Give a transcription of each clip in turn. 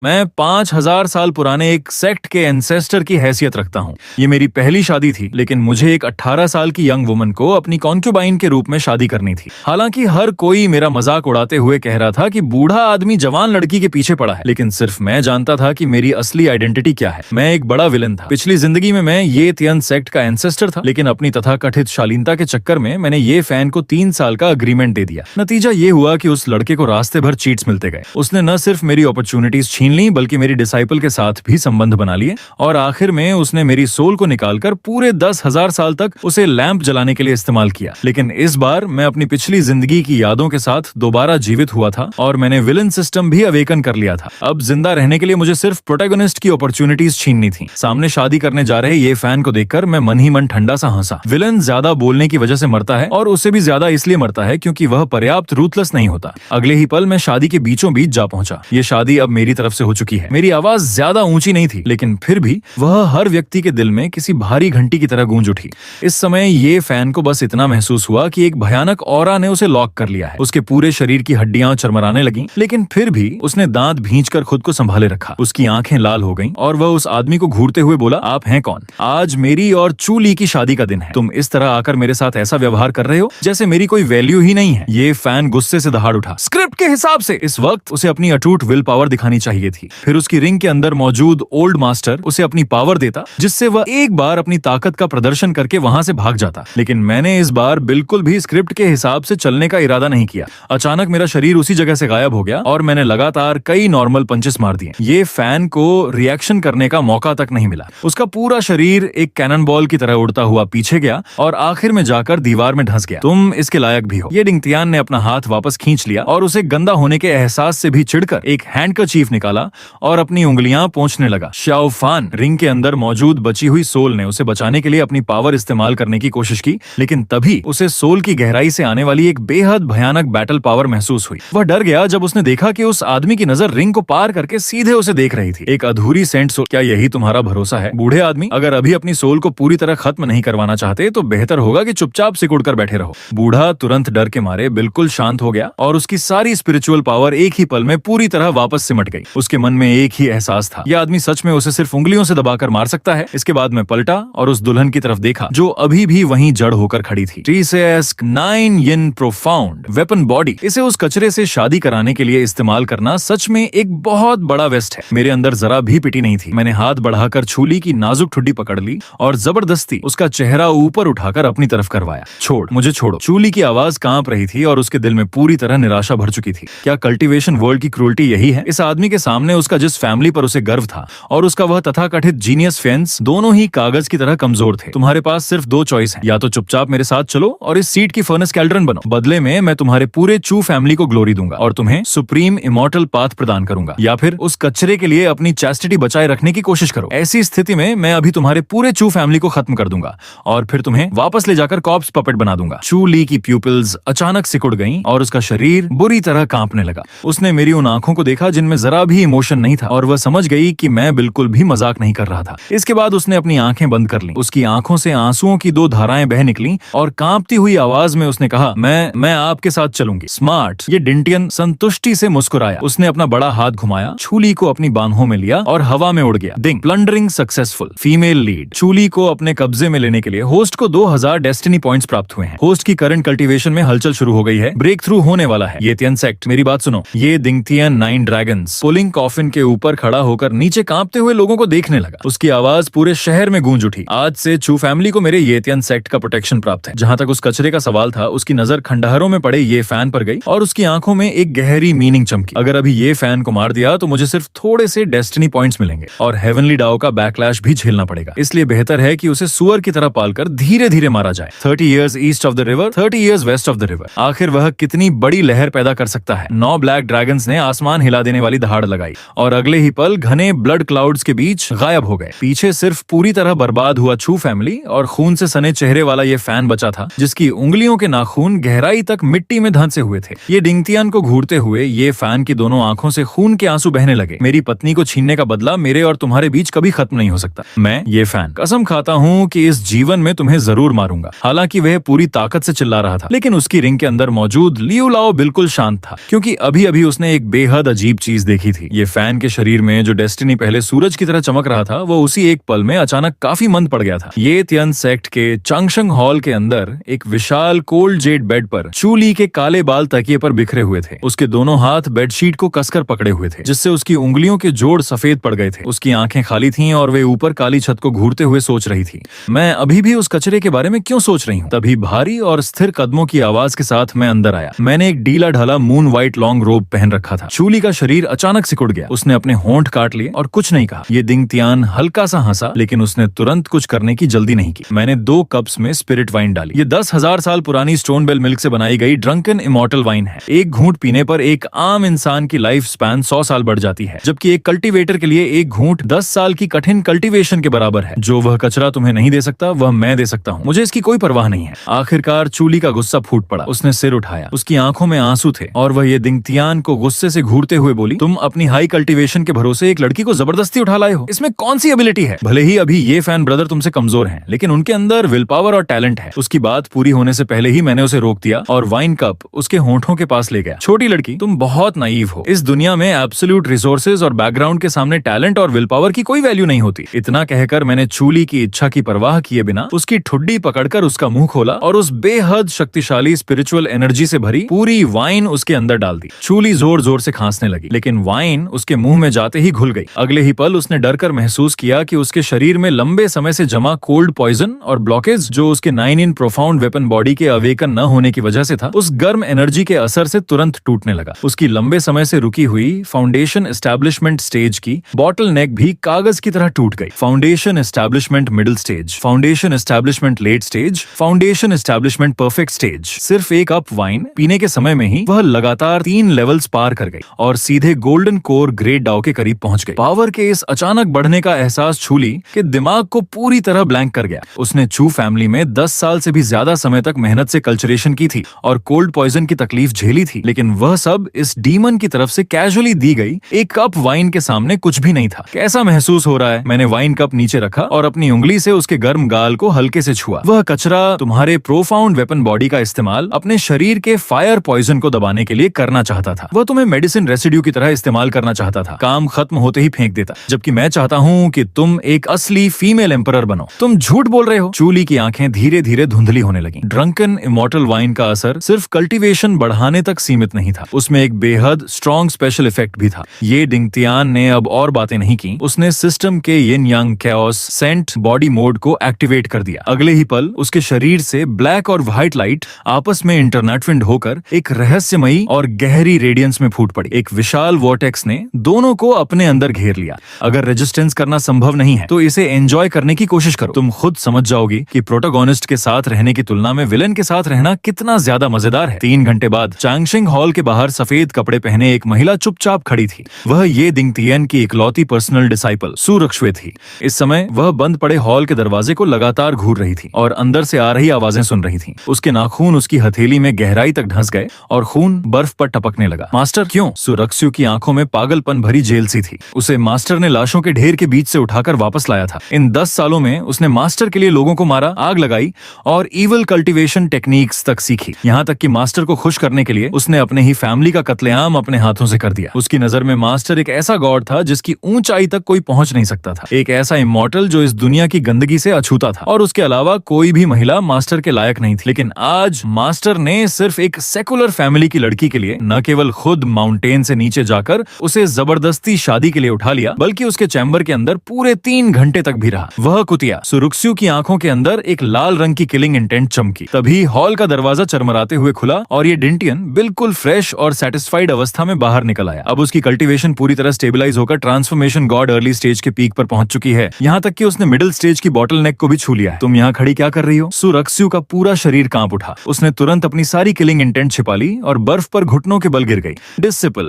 मैं 5000 साल पुराने एक सेक्ट के एंसेस्टर की हैसियत रखता हूँ। ये मेरी पहली शादी थी, लेकिन मुझे एक 18 साल की यंग वुमन को अपनी कॉन्क्यूबाइन के रूप में शादी करनी थी। हालांकि हर कोई मेरा मजाक उड़ाते हुए कह रहा था कि बूढ़ा आदमी जवान लड़की के पीछे पड़ा है, लेकिन सिर्फ मैं जानता था कि मेरी असली आइडेंटिटी क्या है। मैं एक बड़ा विलन था। पिछली जिंदगी में मैं ये तियन सेक्ट का एंसेस्टर था, लेकिन अपनी तथाकथित शालीनता के चक्कर में मैंने ये फैन को 3 साल का अग्रीमेंट दे दिया। नतीजा ये हुआ कि उस लड़के को रास्ते भर चीट्स मिलते गए। उसने न सिर्फ मेरी अपॉर्चुनिटीज छीन ली, बल्कि मेरी डिसाइपल के साथ भी संबंध बना लिए, और आखिर में उसने मेरी सोल को निकालकर पूरे 10,000 साल तक उसे लैंप जलाने के लिए इस्तेमाल किया। लेकिन इस बार मैं अपनी पिछली जिंदगी की यादों के साथ दोबारा जीवित हुआ था और मैंने विलन सिस्टम भी अवेकन कर लिया था। अब जिंदा रहने के लिए मुझे सिर्फ प्रोटैगनिस्ट की अपॉर्चुनिटीज छीननी थी। सामने शादी करने जा रहे ये फैन को देखकर मैं मन ही मन ठंडा सा हंसा। विलन ज्यादा बोलने की वजह से मरता है, और उससे भी ज्यादा इसलिए मरता है क्योंकि वह पर्याप्त रूथलेस नहीं होता। अगले ही पल मैं शादी के बीचों बीच जा पहुंचा। ये शादी अब मेरी तरफ से हो चुकी है। मेरी आवाज ज्यादा ऊंची नहीं थी, लेकिन फिर भी वह हर व्यक्ति के दिल में किसी भारी घंटी की तरह गूंज उठी। इस समय ये फैन को बस इतना महसूस हुआ कि एक भयानक ऑरा ने उसे लॉक कर लिया है। उसके पूरे शरीर की हड्डियां चरमराने लगीं, लेकिन फिर भी उसने दांत भींचकर खुद को संभाले रखा। उसकी आंखें लाल हो गईं और वह उस आदमी को घूरते हुए बोला, आप हैं कौन? आज मेरी और चू ली की शादी का दिन है। तुम इस तरह आकर मेरे साथ ऐसा व्यवहार कर रहे हो जैसे मेरी कोई वैल्यू ही नहीं है। ये फैन गुस्से से दहाड़ उठा। स्क्रिप्ट के हिसाब से इस वक्त उसे अपनी अटूट विल पावर दिखानी चाहिए थी। फिर उसकी रिंग के अंदर मौजूद ओल्ड मास्टर उसे अपनी पावर देता, जिससे वह एक बार अपनी ताकत का प्रदर्शन करके वहां से भाग जाता। लेकिन मैंने इस बार बिल्कुल भी स्क्रिप्ट के हिसाब से चलने का इरादा नहीं किया। अचानक मेरा शरीर उसी जगह से गायब हो गया और मैंने लगातार कई नॉर्मल पंचेस मार दिए। ये फैन को रिएक्शन करने का मौका तक नहीं मिला। उसका पूरा शरीर एक कैनन बॉल की तरह उड़ता हुआ पीछे गया और आखिर में जाकर दीवार में धंस गया। तुम इसके लायक भी हो। ये डिंगतियान ने अपना हाथ वापस खींच लिया और उसे गंदा होने के एहसास से भी चिढ़कर एक हैंडकरचीफ निकाला और अपनी उंगलियां पोंछने लगा। शाओ फान, रिंग के अंदर मौजूद बची हुई सोल ने उसे बचाने के लिए अपनी पावर इस्तेमाल करने की कोशिश की, लेकिन तभी उसे सोल की गहराई से आने वाली एक बेहद भयानक बैटल पावर महसूस हुई। वह डर गया जब उसने देखा कि उस आदमी की नजर रिंग को पार करके सीधे उसे देख रही थी। एक अधूरी सेंट सोल। क्या यही तुम्हारा भरोसा है, बूढ़े आदमी? अगर अभी अपनी सोल को पूरी तरह खत्म नहीं करवाना चाहते तो बेहतर होगा कि चुपचाप सिकुड़ कर बैठे रहो। बूढ़ा तुरंत डर के मारे बिल्कुल शांत हो गया और उसकी सारी स्पिरिचुअल पावर एक ही पल में पूरी तरह वापस सिमट गई। उसके मन में एक ही एहसास था, यह आदमी सच में उसे सिर्फ उंगलियों से दबाकर मार सकता है। इसके बाद मैं पलटा और उस दुल्हन की तरफ देखा जो अभी भी वहीं जड़ होकर खड़ी थी। ट्रीसेस्क 9 यिन प्रोफाउंड वेपन बॉडी। इसे उस कचरे से शादी कराने के लिए इस्तेमाल करना सच में एक बहुत बड़ा वेस्ट है। मेरे अंदर जरा भी पिटी नहीं थी। मैंने हाथ बढ़ाकर छूली की नाजुक ठुड्डी पकड़ ली और जबरदस्ती उसका चेहरा ऊपर उठाकर अपनी तरफ करवाया। छोड़, मुझे छोड़ो। चूली की आवाज कांप रही थी और उसके दिल में पूरी तरह निराशा भर चुकी थी। क्या कल्टीवेशन वर्ल्ड की क्रूरटी यही है? इस आदमी के सामने उसका जिस फैमिली पर उसे गर्व था और उसका वह तथाकथित जीनियस फैंस, दोनों ही कागज की तरह कमजोर थे। तुम्हारे पास सिर्फ 2 चॉइस है, या तो चुपचाप मेरे साथ चलो और इस सीट की फर्नेस कैल्ड्रन बनो। बदले में मैं तुम्हारे पूरे चू फैमिली को ग्लोरी दूंगा और तुम्हें सुप्रीम इमॉर्टल पाथ प्रदान करूंगा, या फिर उस कचरे के लिए अपनी चैस्टिटी बचाए रखने की कोशिश करो। ऐसी स्थिति में मैं अभी तुम्हारे पूरे चू फैमिली को खत्म कर दूंगा और फिर तुम्हें वापस ले जाकर कॉप्स पपेट बना दूंगा। चू ली की प्यूपिल्स अचानक सिकुड़ गईं और उसका शरीर बुरी तरह कांपने लगा। उसने मेरी उन आंखों को देखा जिनमें जरा भी इमोशन नहीं था और वह समझ गई कि मैं बिल्कुल भी मजाक नहीं कर रहा था। इसके बाद उसने अपनी आंखें बंद कर लीं। उसकी आंखों से आंसुओं की 2 धाराएं बह निकलीं और कांपती हुई आवाज में उसने कहा, मैं आपके साथ चलूंगी। स्मार्ट। ये डिंटियन संतुष्टि से मुस्कुराया। उसने अपना बड़ा हाथ घुमाया, छूली को अपनी बाहों में लिया और हवा में उड़ गया। Ding. Plundering successful. Female lead. छूली को अपने कब्जे में लेने के लिए होस्ट को 2000 डेस्टिनी पॉइंट्स प्राप्त हुए हैं। होस्ट की करंट कल्टीवेशन में हलचल शुरू हो गई है। ब्रेक थ्रू होने वाला है। ये तियन सेक्ट, मेरी बात सुनो। ये दिंगतियन 9 ड्रैगन्स पुलिंग कॉफिन के ऊपर खड़ा होकर नीचे कांपते हुए लोगों को देखने लगा। उसकी आवाज पूरे शहर में गूंज उठी। आज से चू फैमिली को मेरे येतियन सेक्ट का प्रोटेक्शन प्राप्त है। जहां तक उस कचरे का सवाल था, उसकी नजर खंडहरों में पड़े ये फैन पर गई और उसकी आंखों में एक गहरी मीनिंग चमकी। अगर अभी ये फैन को मार दिया तो मुझे सिर्फ थोड़े से डेस्टिनी पॉइंट्स मिलेंगे और हेवनली डाओ का बैकलैश भी झेलना पड़ेगा। इसलिए बेहतर है कि उसे सुअर की तरह पालकर धीरे धीरे मारा जाए। 30 years east of the river, 30 years west of the river. आखिर वह कितनी बड़ी लहर पैदा कर सकता है। 9 ब्लैक ड्रैगन्स ने आसमान हिला देने वाली दहाड़ लगाई और अगले ही पल घने ब्लड क्लाउड्स के बीच गायब हो गए। पीछे सिर्फ पूरी तरह बर्बाद हुआ चू फैमिली और खून से सने चेहरे वाला ये फैन बचा था, जिसकी उंगलियों के नाखून गहराई तक मिट्टी में धंसे हुए थे। ये डिंगतियान को घूरते हुए ये फैन की दोनों आंखों से खून के आंसू बहने लगे। मेरी पत्नी को छीनने का बदला मेरे और तुम्हारे बीच कभी खत्म नहीं हो सकता। मैं, ये फैन, कसम खाता हूँ कि इस जीवन में तुम्हें जरूर मारूंगा। हालांकि वह पूरी ताकत से चिल्ला रहा था, लेकिन उसकी रिंग के अंदर मौजूद लियू लाओ बिल्कुल शांत था, क्योंकि अभी अभी उसने एक बेहद अजीब चीज देखी थी। ये फैन के शरीर में जो डेस्टिनी पहले सूरज की तरह चमक रहा था, वो उसी एक पल में अचानक काफी मंद पड़ गया था। ये तियन सेक्ट के चंगशंग हॉल के अंदर एक विशाल कोल्ड जेड बेड पर चूली के काले बाल तकिए पर बिखरे हुए थे। उसके दोनों हाथ बेडशीट को कसकर पकड़े हुए थे, जिससे उसकी उंगलियों के जोड़ सफेद पड़ गए थे। उसकी आंखें खाली थीं और वे ऊपर काली छत को घूरते हुए सोच रही थी, मैं अभी भी उस कचरे के बारे में क्यों सोच रही हूँ। तभी भारी और स्थिर कदमों की आवाज के साथ मैं अंदर आया। मैंने एक ढीला ढाला मून व्हाइट लॉन्ग रोब पहन रखा था। चूली का शरीर अचानक सिकुड़ गया। उसने अपने होंठ काट लिए और कुछ नहीं कहा। ये दिंग तियान हल्का सा हंसा, लेकिन उसने तुरंत कुछ करने की जल्दी नहीं की। मैंने 2 कप्स में स्पिरिट वाइन डाली। ये 10,000 साल पुरानी स्टोन बेल मिल्क से बनाई गई ड्रंकन इमॉर्टल वाइन है। एक घूंट पीने पर एक आम इंसान की लाइफ स्पैन 100 साल बढ़ जाती है, जबकि एक कल्टीवेटर के लिए एक घूंट 10 साल की कठिन कल्टीवेशन के बराबर है। जो वह कचरा तुम्हें नहीं दे सकता, वह मैं दे सकता हूँ। मुझे इसकी कोई परवाह नहीं है। आखिरकार चूली का गुस्सा फूट पड़ा। उसने सिर उठाया। उसकी आंखों में आंसू थे और वह ये दिंग तियान को गुस्से से घूरते हुए बोली, तुम अपनी हाई कल्टीवेशन के भरोसे एक लड़की को जबरदस्ती उठा लाए हो। इसमें कौन सी एबिलिटी है? भले ही अभी ये फैन ब्रदर तुमसे कमजोर हैं, लेकिन उनके अंदर विल पावर और टैलेंट है। उसकी बात पूरी होने से पहले ही मैंने उसे रोक दिया और वाइन कप उसके होंठों के पास ले गया। छोटी लड़की, तुम बहुत नाइव हो। इस दुनिया में एब्सोल्यूट रिसोर्सेज और बैकग्राउंड के सामने टैलेंट और विल पावर की कोई वैल्यू नहीं होती। इतना कहकर मैंने चूली की इच्छा की परवाह किए बिना उसकी ठुड्डी पकड़कर उसका मुंह खोला और उस बेहद शक्तिशाली स्पिरिचुअल एनर्जी से भरी पूरी वाइन उसके अंदर डाल दी। चूली जोर जोर से खांसने लगी, लेकिन वाइन उसके मुंह में जाते ही घुल गई। अगले ही पल उसने डर कर महसूस किया कि उसके शरीर में लंबे समय से जमा कोल्ड पॉइजन और ब्लॉकेज, जो उसके 9 इन प्रोफाउंड वेपन बॉडी के अवेकन न होने की वजह से था, उस गर्म एनर्जी के असर से तुरंत टूटने लगा। उसकी लंबे समय से रुकी हुई फाउंडेशन एस्टैब्लिशमेंट स्टेज की बॉटल नेक भी कागज की तरह टूट गई। Foundation establishment middle stage, foundation establishment late stage, foundation establishment perfect stage. सिर्फ एक कप वाइन पीने के समय में ही वह लगातार 3 लेवल्स पार कर गई और सीधे गोल्डन कोर ग्रेट डाउ के करीब पहुंच गई। पावर के इस अचानक बढ़ने का एहसास चूली के दिमाग को पूरी तरह ब्लैंक कर गया। उसने चू फैमिली में 10 साल से भी ज्यादा समय तक मेहनत से कल्चरेशन की थी और कोल्ड पॉइजन की तकलीफ झेली थी, लेकिन वह सब इस डीमन की तरफ से कैजुअली दी गई एक कप वाइन के सामने कुछ भी नहीं था। कैसा महसूस हो रहा है? मैंने वाइन कप नीचे रखा और अपनी उंगली से उसके गर्म गाल को हल्के से छुआ। वह कचरा तुम्हारे प्रोफाउंड वेपन बॉडी का इस्तेमाल अपने शरीर के फायर पॉइजन को दबाने के लिए करना चाहता था। वह तुम्हें मेडिसिन रेसिड्यू की तरह इस्तेमाल करना चाहता था। काम खत्म होते ही फेंक देता, जबकि मैं चाहता हूँ कि तुम एक असली फीमेल एम्परर बनो। तुम झूठ बोल रहे हो। चूली की आंखें धीरे धीरे धुंधली होने लगी। ड्रंकन इमॉर्टल वाइन का असर सिर्फ कल्टीवेशन बढ़ाने तक सीमित नहीं था, उसमें एक बेहद स्ट्रॉन्ग स्पेशल इफेक्ट भी था। ये दिंग तियान ने अब और बातें नहीं की। उसने सिस्टम के यिन यांग कैओस सेंट बॉडी मोड को एक्टिवेट कर दिया। अगले ही पल उसके शरीर से ब्लैक और व्हाइट लाइट आपस में इंटरनेटविंड होकर एक रहस्यमयी और गहरी रेडियंस में फूट पड़ी। एक विशाल वॉर्टेक्स ने दोनों को अपने अंदर घेर लिया। अगर रेजिस्टेंस करना संभव नहीं है, तो इसे एंजॉय करने की कोशिश करो। तुम खुद समझ जाओगी कि प्रोटोगोनिस्ट के साथ रहने की तुलना में विलेन के साथ रहना कितना ज्यादा मजेदार है। 3 घंटे बाद चांगशिंग हॉल के बाहर सफेद कपड़े पहने एक महिला चुपचाप खड़ी थी। वह ये दिंग तियन की इकलौती पर्सनल डिसाइपल सु रक्शुए थी। इस समय वह बंद पड़े हॉल के दरवाजे को लगातार घूर रही थी और अंदर से आ रही आवाजें सुन रही थी। उसके नाखून उसकी हथेली में गहराई तक धंस गए और खून बर्फ पर टपकने लगा। मास्टर, क्यों? सु रक्शु की आंखों में पागलपन भरी जेल सी थी। उसे मास्टर ने लाशों के ढेर के बीच से उठाकर वापस लाया था। इन 10 सालों में उसने मास्टर के लिए लोगों को मारा, आग लगाई और इवल कल्टीवेशन टेक्निक्स तक सीखी। यहाँ तक कि मास्टर को खुश करने के लिए उसने अपने ही फैमिली का कत्लेआम अपने हाथों से कर दिया। उसकी नजर में मास्टर एक ऐसा गॉड था जिसकी ऊंचाई तक कोई पहुंच नहीं सकता था। एक ऐसा इमॉर्टल जो इस दुनिया की गंदगी से अछूता था और उसके अलावा कोई भी महिला मास्टर के लायक नहीं थी। लेकिन आज मास्टर ने सिर्फ एक सेकुलर फैमिली की लड़की के लिए न केवल खुद माउंटेन से नीचे जाकर उसे जबरदस्ती शादी के लिए उठा लिया, बल्कि उसके चैम्बर के अंदर पूरे 3 घंटे तक भी रहा। वह कुतिया सु रक्शु की आंखों के अंदर एक लाल रंग की किलिंग इंटेंट चमकी। तभी हॉल का दरवाजा चरमराते हुए खुला और ये डिंटियन बिल्कुल फ्रेश और सेटिस्फाइड अवस्था में बाहर निकल आया। अब उसकी कल्टीवेशन पूरी तरह स्टेबलाइज होकर ट्रांसफॉर्मेशन गॉड अर्ली स्टेज के पीक पर पहुंच चुकी है। यहाँ तक कि उसने मिडिल स्टेज की बॉटल नेक को भी छू लिया है। तुम यहाँ खड़ी क्या कर रही हो? सु रक्शु का पूरा शरीर कांप उठा। उसने तुरंत अपनी सारी किलिंग इंटेंट छिपा ली और बर्फ पर घुटनों के बल गिर गई।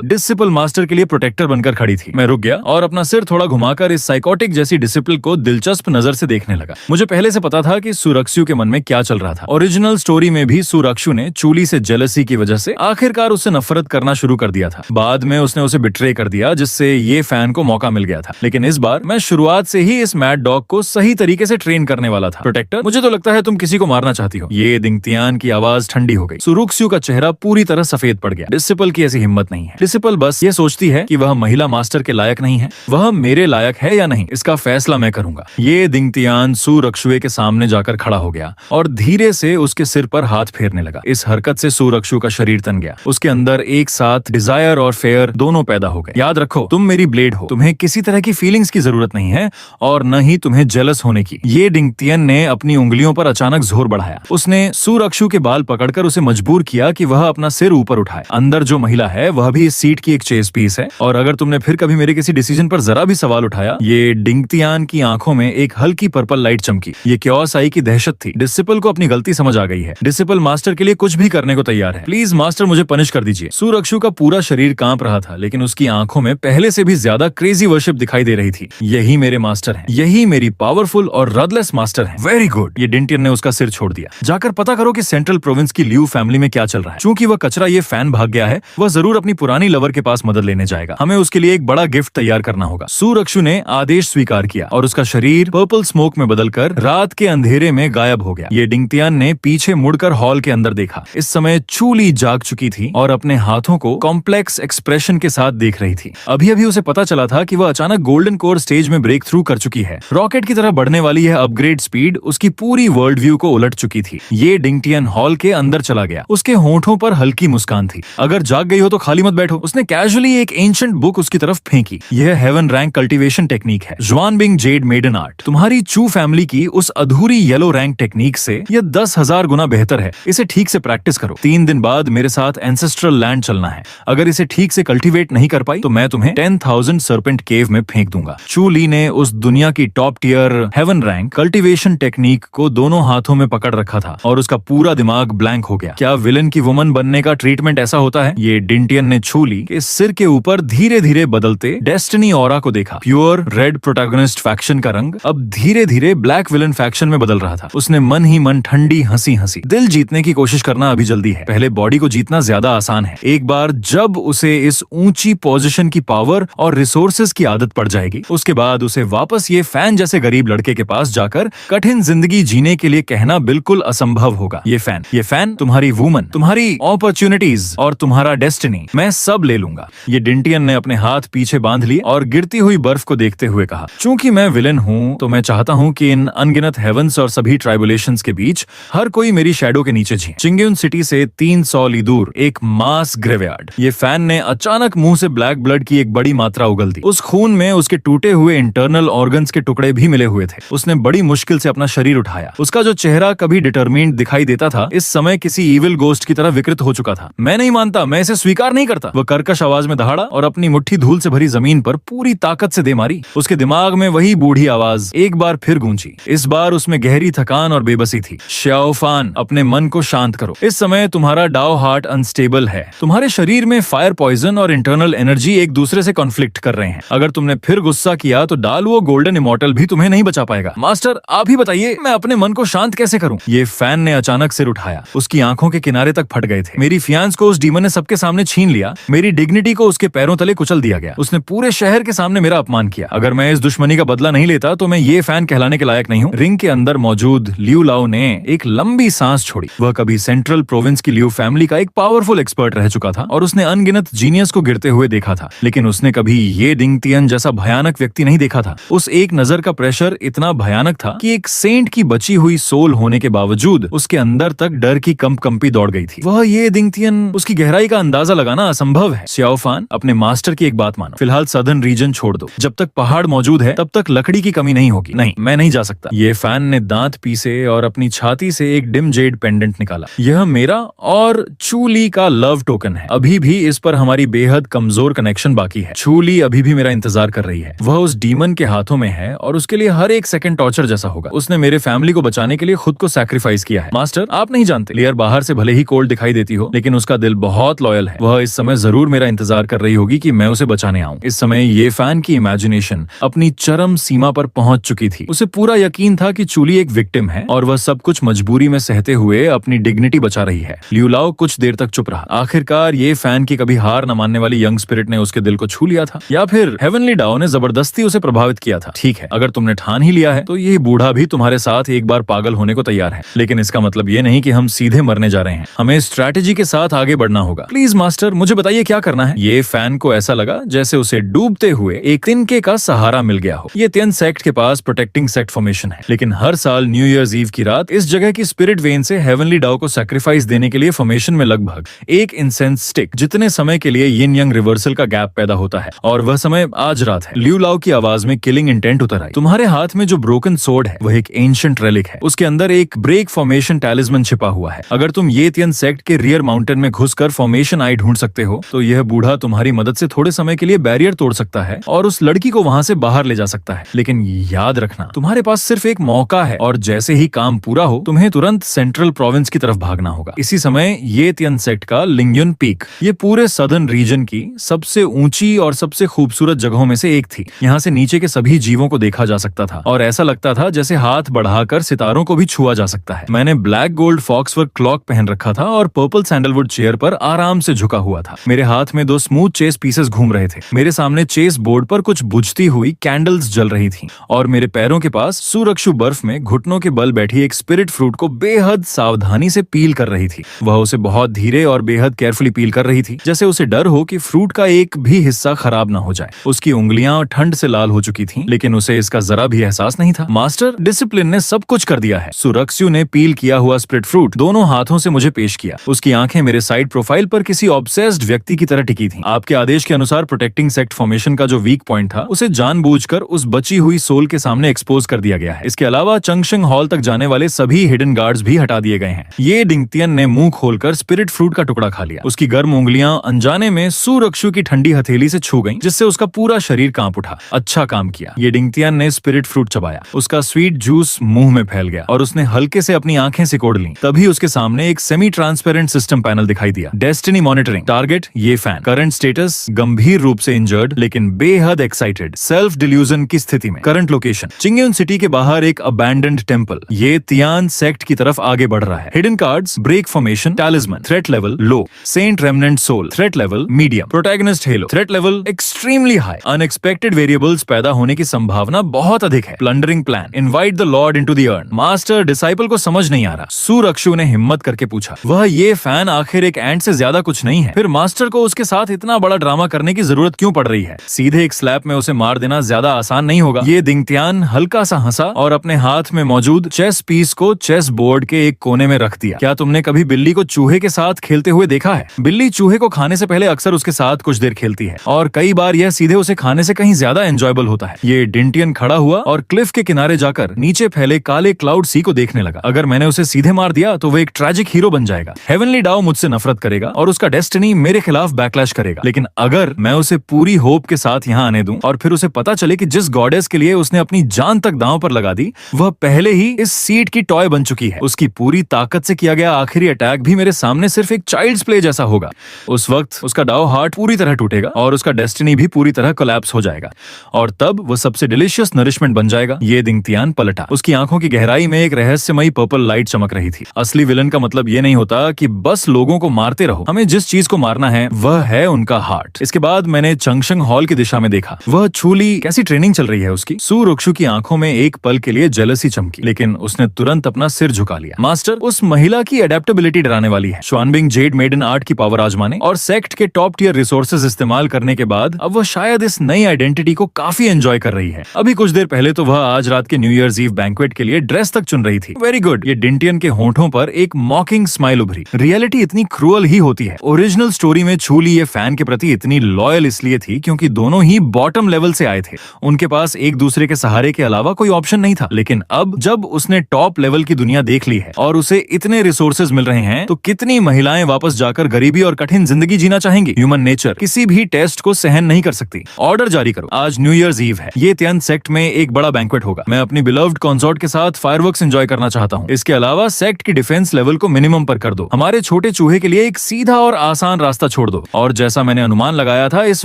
डिसिपल मास्टर के लिए प्रोटेक्टर बनकर खड़ी थी। मैं रुक गया और अपना सिर थोड़ा घुमाकर इस साइकोटिक जैसी डिसिपल को दिलचस्प नजर से देखने लगा। मुझे पहले से पता था कि सु रक्शु के मन में क्या चल रहा था। ओरिजिनल स्टोरी में भी सु रक्शु ने चूली से जेलसी की वजह से आखिरकार उससे नफरत करना शुरू कर दिया था। बाद में उसने उसे बिट्रे कर दिया, जिससे ये फैन को मौका मिल गया था। लेकिन इस बार मैं शुरुआत से ही इस मैड डॉग को सही तरीके से ट्रेन करने वाला था। प्रोटेक्टर, मुझे तो लगता है तुम किसी को मारना चाहती हो। ये दिंग तियान की आवाज ठंडी हो गई। सु रक्शु का चेहरा पूरी तरह सफेद पड़ गया। डिसिपल की ऐसी हिम्मत नहीं है। डिसिपल बस ये सोचती है कि वह महिला मास्टर के लायक नहीं है, वह मेरे लायक है या नहीं, इसका फैसला मैं करूंगा। ये दिंगतियान सू रक्षुए के सामने जाकर खड़ा हो गया और धीरे से उसके सिर पर हाथ फेरने लगा। इस हरकत से सू रक्षु का शरीर तन गया। उसके अंदर एक साथ डिजायर और फेयर दोनों पैदा हो गए। याद रखो, तुम मेरी ब्लेड हो, तुम्हें किसी तरह की फीलिंग्स की जरूरत नहीं है और न ही तुम्हें जेलस होने की। ये दिंगतियन ने अपनी उंगलियों पर अचानक जोर बढ़ाया। उसने सू रक्षु के बाल पकड़कर उसे मजबूर किया कि वह अपना सिर ऊपर उठाए। अंदर जो महिला है वह भी इस सीट की एक चेस पीस है, और अगर तुमने फिर कभी मेरे किसी डिसीजन पर जरा भी सवाल उठाया। ये दिंगतियान की आंखों में एक हल्की पर्पल लाइट चमकी। ये क्योस आई की दहशत थी। डिसिपल को अपनी गलती समझ आ गई है। डिसिपल मास्टर के लिए कुछ भी करने को तैयार है। प्लीज मास्टर, मुझे पनिश कर दीजिए। सू रक्षु का पूरा शरीर कांप रहा था, लेकिन उसकी आंखों में पहले से भी ज्यादा क्रेजी वर्शिप दिखाई दे रही थी। यही मेरे मास्टर हैं, यही मेरी पावरफुल और रदलेस मास्टर हैं। Very good. ये दिंगतियन ने उसका सिर छोड़ दिया। जाकर पता करो कि सेंट्रल प्रोविंस की लियू फैमिली में क्या चल रहा है। चूंकि वह कचरा ये फैन भाग गया है, वह जरूर अपनी पुरानी लवर के पास मदद लेने जाएगा। हमें उसके लिए एक बड़ा गिफ्ट तैयार करना होगा। सू रक्षु ने आदेश स्वीकार किया और उसका शरीर पर्पल स्मोक में बदलकर रात के अंधेरे में गायब हो गया। ये दिंगतियान ने पीछे मुड़कर हॉल के अंदर देखा। इस समय चूली जाग चुकी थी और अपने हाथों को कॉम्प्लेक्स एक्सप्रेशन के साथ देख रही थी। अभी अभी उसे पता चला था कि वह अचानक गोल्डन कोर स्टेज में ब्रेक थ्रू कर चुकी है। रॉकेट की तरह बढ़ने वाली यह अपग्रेड स्पीड उसकी पूरी वर्ल्ड व्यू को उलट चुकी थी। ये दिंगतियन हॉल के अंदर चला गया। उसके होंठों पर हल्की मुस्कान थी। अगर जाग गई हो तो खाली मत बैठो। उसने कैजुअली एक एंशिएंट बुक उसकी तरफ फेंकी। यह हेवन रैंक कल्टीवेशन टेक्निक है, ज़्वानबिंग जेड मेडन आर्ट। तुम्हारी चू फैमिली की उस अधूरी येलो रैंक टेक्निक से यह 10,000 गुना बेहतर है। इसे ठीक से प्रैक्टिस करो। 3 दिन बाद मेरे साथ एंसेस्ट्रल लैंड चलना है। अगर इसे ठीक से कल्टीवेट नहीं कर पाई तो मैं तुम्हें 10,000 सर्पेंट केव में फेंक दूंगा। चू ली ने उस दुनिया की top tier heaven rank cultivation technique को दोनों हाथों में पकड़ रखा था और उसका पूरा दिमाग ब्लैंक हो गया। क्या विलन की वुमन बनने का ट्रीटमेंट ऐसा होता है? ये दिंगतियन ने चू ली के सिर के ऊपर धीरे धीरे बदलते डेस्टिनी ऑरा को देखा। प्योर रेड प्रोटैगनिस्ट फैक्शन का रंग अब धीरे धीरे ब्लैक विलन फैक्शन में बदल रहा था। उसने मन ही मन ठंडी हंसी हंसी। दिल जीतने की कोशिश करना अभी जल्दी है, पहले बॉडी को जीतना ज्यादा आसान है। एक बार जब उसे इस ऊंची पोजीशन की पावर और रिसोर्सेज की आदत पड़ जाएगी, उसके बाद उसे वापस ये फैन जैसे गरीब लड़के के पास जाकर कठिन जिंदगी जीने के लिए कहना बिल्कुल असंभव होगा। ये फैन तुम्हारी वुमन, तुम्हारी अपॉर्चुनिटीज और तुम्हारा डेस्टिनी, मैं सब ले लूंगा। ये दिंगतियन ने अपने हाथ पीछे बांध लिए और गिरती हुई बर्फ को देखते हुए कहा, चूंकि मैं विलेन हूँ तो मैं चाहता हूँ कि इन अनगिनत हेवंस और सभी ट्राइबुलेशंस के बीच हर कोई मेरी शैडो के नीचे जिए। चिंग्यून सिटी से 300 ली दूर एक मास ग्रेवयार्ड। ये फैन ने अचानक मुंह से ब्लैक ब्लड की एक बड़ी मात्रा उगल दी। उस खून में उसके टूटे हुए इंटरनल ऑर्गन्स के टुकड़े भी मिले हुए थे। उसने बड़ी मुश्किल से अपना शरीर उठाया। उसका जो चेहरा कभी डिटरमिन्ड दिखाई देता था, इस समय किसी इविल गोस्ट की तरह विकृत हो चुका था। मैं नहीं मानता, मैं इसे स्वीकार नहीं करता। वह कर्कश आवाज में दहाड़ा और अपनी मुट्ठी धूल से भरी जमीन पर पूरी ताकत से दे मारी। उसके दिमाग में वही बूढ़ी आवाज एक बार फिर गूंजी। इस बार उसमें गहरी थकान और बेबसी थी। श्याओफान, अपने मन को शांत करो। इस समय तुम्हारा डाओ हार्ट अनस्टेबल है। तुम्हारे शरीर में फायर पॉइजन और इंटरनल एनर्जी एक दूसरे से कॉन्फ्लिक्ट कर रहे हैं। अगर तुमने फिर गुस्सा किया तो डाल वो गोल्डन इमॉर्टल भी तुम्हें नहीं बचा पाएगा। मास्टर, आप ही बताइए, मैं अपने मन को शांत कैसे करूं? ये फैन ने अचानक सिर उठाया। उसकी आंखों के किनारे तक फट गए थे। मेरी फियांस को उस डीमन ने सबके सामने छीन लिया। मेरी डिग्निटी को उसके पैरों तले कुचल दिया गया। उसने पूरे शहर के सामने मेरा अपमान किया। अगर मैं इस दुश्मनी का बदला नहीं लेता तो मैं ये फैन कहलाने के लायक नहीं हूँ। रिंग के अंदर मौजूद लियू लाओ ने एक लंबी सांस छोड़ी। वह कभी सेंट्रल प्रोविंस की लियू फैमिली का एक पावरफुल एक्सपर्ट रह चुका था और उसने अनगिनत जीनियस को गिरते हुए देखा था, लेकिन उसने कभी ये दिंगतियन जैसा भयानक व्यक्ति नहीं देखा था। उस एक नजर का प्रेशर इतना भयानक था कि एक सेंट की बची हुई सोल होने के बावजूद उसके अंदर तक डर की कंपकंपी दौड़ गई थी। वह ये दिंगतियन, उसकी गहराई का अंदाजा लगाना असंभव है। श्याओफान, अपने मास्टर की एक बात मानो। फिलहाल सदर्न रीजन छोड़ दो। जब तक पहाड़ मौजूद है तब तक लकड़ी की कमी नहीं होगी। नहीं, मैं नहीं जा सकता। ये फैन ने दांत पीसे और अपनी छाती से एक डिम जेड पेंडेंट निकाला। यह मेरा और चू ली का लव टोकन है। अभी भी इस पर हमारी बेहद कमजोर कनेक्शन बाकी है। चू ली अभी भी मेरा इंतजार कर रही है। वह उस डीमन के हाथों में है और उसके लिए हर एक सेकंड टॉर्चर जैसा होगा। उसने मेरे फैमिली को बचाने के लिए खुद को सैक्रिफाइस किया है। मास्टर, आप नहीं जानते, लेयर बाहर से भले ही कोल्ड दिखाई देती हो, लेकिन उसका दिल बहुत लॉयल है। वह इस समय जरूर मेरा इंतजार कर रही होगी कि मैं उसे बचाने आऊं। इस समय ये फैन की इमेजिनेशन अपनी चरम सीमा पर पहुंच चुकी थी। उसे पूरा यकीन था कि चूली एक विक्टिम है और वह सब कुछ मजबूरी में सहते हुए अपनी डिग्निटी बचा रही है। लियू लाओ कुछ देर तक चुप रहा। आखिरकार ये फैन की कभी हार न मानने वाली यंग स्पिरिट ने उसके दिल को छू लिया था, या फिर हेवनली डाओ ने जबरदस्ती उसे प्रभावित किया था। ठीक है, अगर तुमने ठान ही लिया है तो ये बूढ़ा भी तुम्हारे साथ एक बार पागल होने को तैयार है, लेकिन इसका मतलब ये नहीं कि हम सीधे मरने जा रहे हैं। हमें स्ट्रैटेजी के साथ आगे बढ़ना होगा। प्लीज मास्टर, मुझे बताइए क्या करना है। ये फैन फैन को ऐसा लगा जैसे उसे डूबते हुए एक तिनके का सहारा मिल गया हो। ये तिन सेक्ट के पास प्रोटेक्टिंग सेक्ट फॉर्मेशन है, लेकिन हर साल न्यू ईयर्स ईव की रात इस जगह की स्पिरिट वेन से हेवनली डाउ को सैक्रिफाइस देने के लिए फॉर्मेशन में लगभग एक इंसेंस स्टिक जितने समय के लिए यिन यंग रिवर्सल का गैप पैदा होता है, और वह समय आज रात है। ल्यू लाओ की आवाज में किलिंग इंटेंट उतर आई। तुम्हारे हाथ में जो ब्रोकन सोर्ड है वह एक एंशिएंट रेलिक है। उसके अंदर एक ब्रेक फॉर्मेशन टैलिस्मन छिपा हुआ है। अगर तुम ये तिन सेक्ट के रियर माउंटेन में घुसकर फॉर्मेशन आई ढूंढ सकते हो तो यह बूढ़ा तुम्हारी मदद से थोड़े समय के लिए बैरियर तोड़ सकता है और उस लड़की को वहां से बाहर ले जा सकता है। लेकिन याद रखना, तुम्हारे पास सिर्फ एक मौका है और जैसे ही काम पूरा हो तुम्हें तुरंत सेंट्रल प्रोविंस की तरफ भागना होगा। इसी समय ये तिन सेक्ट का लिंगयुन पीक ये पूरे सदर्न रीजन की सबसे ऊंची और सबसे खूबसूरत जगहों में से एक थी। यहाँ से नीचे के सभी जीवों को देखा जा सकता था और ऐसा लगता था जैसे हाथ बढ़ाकर सितारों को भी छुआ जा सकता है। मैंने ब्लैक गोल्ड फॉक्सवर्क क्लॉक पहन रखा था और पर्पल सैंडलवुड चेयर पर आराम से झुका हुआ था। मेरे हाथ में 2 स्मूथ चेस पीसेस घूम रहे थे। मेरे सामने चेस बोर्ड पर कुछ बुझती हुई कैंडल्स जल रही थी और मेरे पैरों के पास सुरक्षु बर्फ में घुटनों के बल बैठी एक स्पिरिट फ्रूट को बेहद सावधानी से पील कर रही थी। वह उसे बहुत धीरे और बेहद केयरफुली पील कर रही थी, जैसे उसे डर हो कि फ्रूट का एक भी हिस्सा खराब ना हो जाए। उसकी उंगलियां ठंड से लाल हो चुकी थीं, लेकिन उसे इसका जरा भी एहसास नहीं था। मास्टर डिसिप्लिन ने सब कुछ कर दिया है। सुरक्षु ने पील किया हुआ स्पिरिट फ्रूट दोनों हाथों से मुझे पेश किया। उसकी आंखें मेरे साइड प्रोफाइल पर किसी ऑब्सेस्ड व्यक्ति की तरह टिकी थीं। आपके आदेश के अनुसार प्रोटेक्टिंग सेक्ट फॉर्मेशन का जो वीक पॉइंट था उसे जानबूझकर उस बची हुई सोल के सामने एक्सपोज कर दिया गया है। इसके अलावा चंगशिंग हॉल तक जाने वाले सभी हिडन गार्ड्स भी हटा दिए गए हैं। ये डिंगतियन ने मुंह खोलकर स्पिरिट फ्रूट का टुकड़ा खा लिया। उसकी गर्म उंगलियां अनजाने में सुरक्षु की ठंडी हथेली से छू गईं, जिससे उसका पूरा शरीर कांप उठा। अच्छा काम किया। ये डिंगतियन ने स्पिरिट फ्रूट चबाया। उसका स्वीट जूस मुंह में फैल गया और उसने हल्के से अपनी आंखें सिकोड़ लीं। तभी उसके सामने एक सेमी ट्रांसपेरेंट सिस्टम पैनल दिखाई दिया। डेस्टिनी मॉनिटरिंग, टारगेट ये फैन, करंट स्टेटस गंभीर रूप से इंजर्ड लेकिन बेहद एक्साइटेड, सेल्फ डिल्यूजन की स्थिति में। करंट लोकेशन चिंगयुन सिटी के बाहर एक अबैंडन्ड टेंपल। ये तियान सेक्ट की तरफ आगे बढ़ रहा है। Hidden cards, break formation, talisman, threat level low, saint remnant soul, threat level medium, protagonist halo, threat level extremely high, unexpected variables पैदा होने की संभावना बहुत अधिक है। Plundering plan, invite the lord into the urn. Master disciple को समझ नहीं आ रहा। सुरक्षु ने हिम्मत करके पूछा, वह ये फैन आखिर एक एंट से ज्यादा कुछ नहीं है, फिर मास्टर को उसके साथ इतना बड़ा ड्रामा करने की जरूरत क्यों पड़ रही है? सीधे एक स्लैप में उसे मार देना ज्यादा आसान नहीं होगा। ये दिंगतियान हल्का सा हंसा और अपने हाथ में मौजूद चेस पीस को चेस बोर्ड के एक कोने में रख दिया। क्या तुमने कभी बिल्ली को चूहे के साथ खेलते हुए देखा है? बिल्ली चूहे को खाने से पहले अक्सर उसके साथ कुछ देर खेलती है और कई बार यह सीधे उसे खाने से कहीं ज्यादा एंजॉयबल होता है। ये डिंटियन खड़ा हुआ और क्लिफ के किनारे जाकर नीचे फैले काले क्लाउड सी को देखने लगा। अगर मैंने उसे सीधे मार दिया तो वो एक ट्रैजिक हीरो बन जाएगा। हेवनली डाउ मुझसे नफरत करेगा और उसका डेस्टिनी मेरे खिलाफ बैकलैश करेगा। लेकिन अगर मैं उसे पूरी होप के साथ यहाँ आने दूं और फिर उसे पता चले कि जिस गॉडेस के लिए उसने अपनी जान तक दांव पर लगा दी वह पहले ही इस सीट की टॉय बन चुकी है, उसकी पूरी ताकत से किया गया आखिरी अटैक भी मेरे सामने सिर्फ एक चाइल्ड्स प्ले जैसा होगा। उस वक्त उसका डाउ हार्ट पूरी तरह टूटेगा और उसका डेस्टिनी भी पूरी तरह कोलैप्स हो जाएगा और तब वो सबसे डिलीशियस नरिशमेंट बन जाएगा। ये दिंगतियान पलटा। उसकी आंखों की गहराई में एक रहस्यमयी पर्पल लाइट चमक रही थी। असली विलन का मतलब ये नहीं होता कि बस लोगों को मारते रहो। हमें जिस चीज को मारना है वह है उनका हार्ट। इसके बाद मैंने चंगशिंग हॉल की दिशा में देखा। वह छूली कैसी ट्रेनिंग चल रही है उसकी। सुरक्षु की आंखों में एक पल के लिए जेलसी चमकी, लेकिन उसने तुरंत अपना सिर झुका लिया। मास्टर, उस महिला की एडेप्टेबिलिटी डराने वाली है। श्वानबिंग जेड मेडन आर्ट की पावर आजमाने और सेक्ट के टॉप टियर रिसोर्सेज इस्तेमाल करने के बाद अब वह शायद इस नई आइडेंटिटी को काफी एंजॉय कर रही है। अभी कुछ देर पहले तो वह आज रात के न्यू ईयर्स ईव बैंक्वेट के लिए ड्रेस तक चुन रही थी। Very good. ये डिंटियन के होंठों पर एक मॉकिंग स्माइल उभरी। रियलिटी इतनी क्रूअल ही होती है। ओरिजिनल स्टोरी में छूली ये फैन के प्रति इतनी लॉयल इसलिए थी क्योंकि दोनों ही बॉटम लेवल से आए थे। उनके पास एक दूसरे के सहारे के अलावा कोई ऑप्शन नहीं था। लेकिन अब जब उसने टॉप लेवल की दुनिया देख ली है और उसे इतने रिसोर्सेज मिल रहे हैं तो कितनी महिलाएं वापस जाकर गरीबी और कठिन जिंदगी जीना चाहेंगी? ह्यूमन नेचर किसी भी टेस्ट को सहन नहीं कर सकती। ऑर्डर जारी करो। आज न्यू ईयर्स ईव है। ये तियान सेक्ट में एक बड़ा बैंक्वेट होगा। मैं अपनी बिलव्ड कंसॉर्ट के साथ फायरवर्क्स एंजॉय करना चाहता हूँ। इसके अलावा सेक्ट की डिफेंस लेवल को मिनिमम पर कर दो। हमारे छोटे चूहे के लिए एक सीधा और आसान रास्ता छोड़ दो। और जैसा मैंने अनुमान लगाया था, इस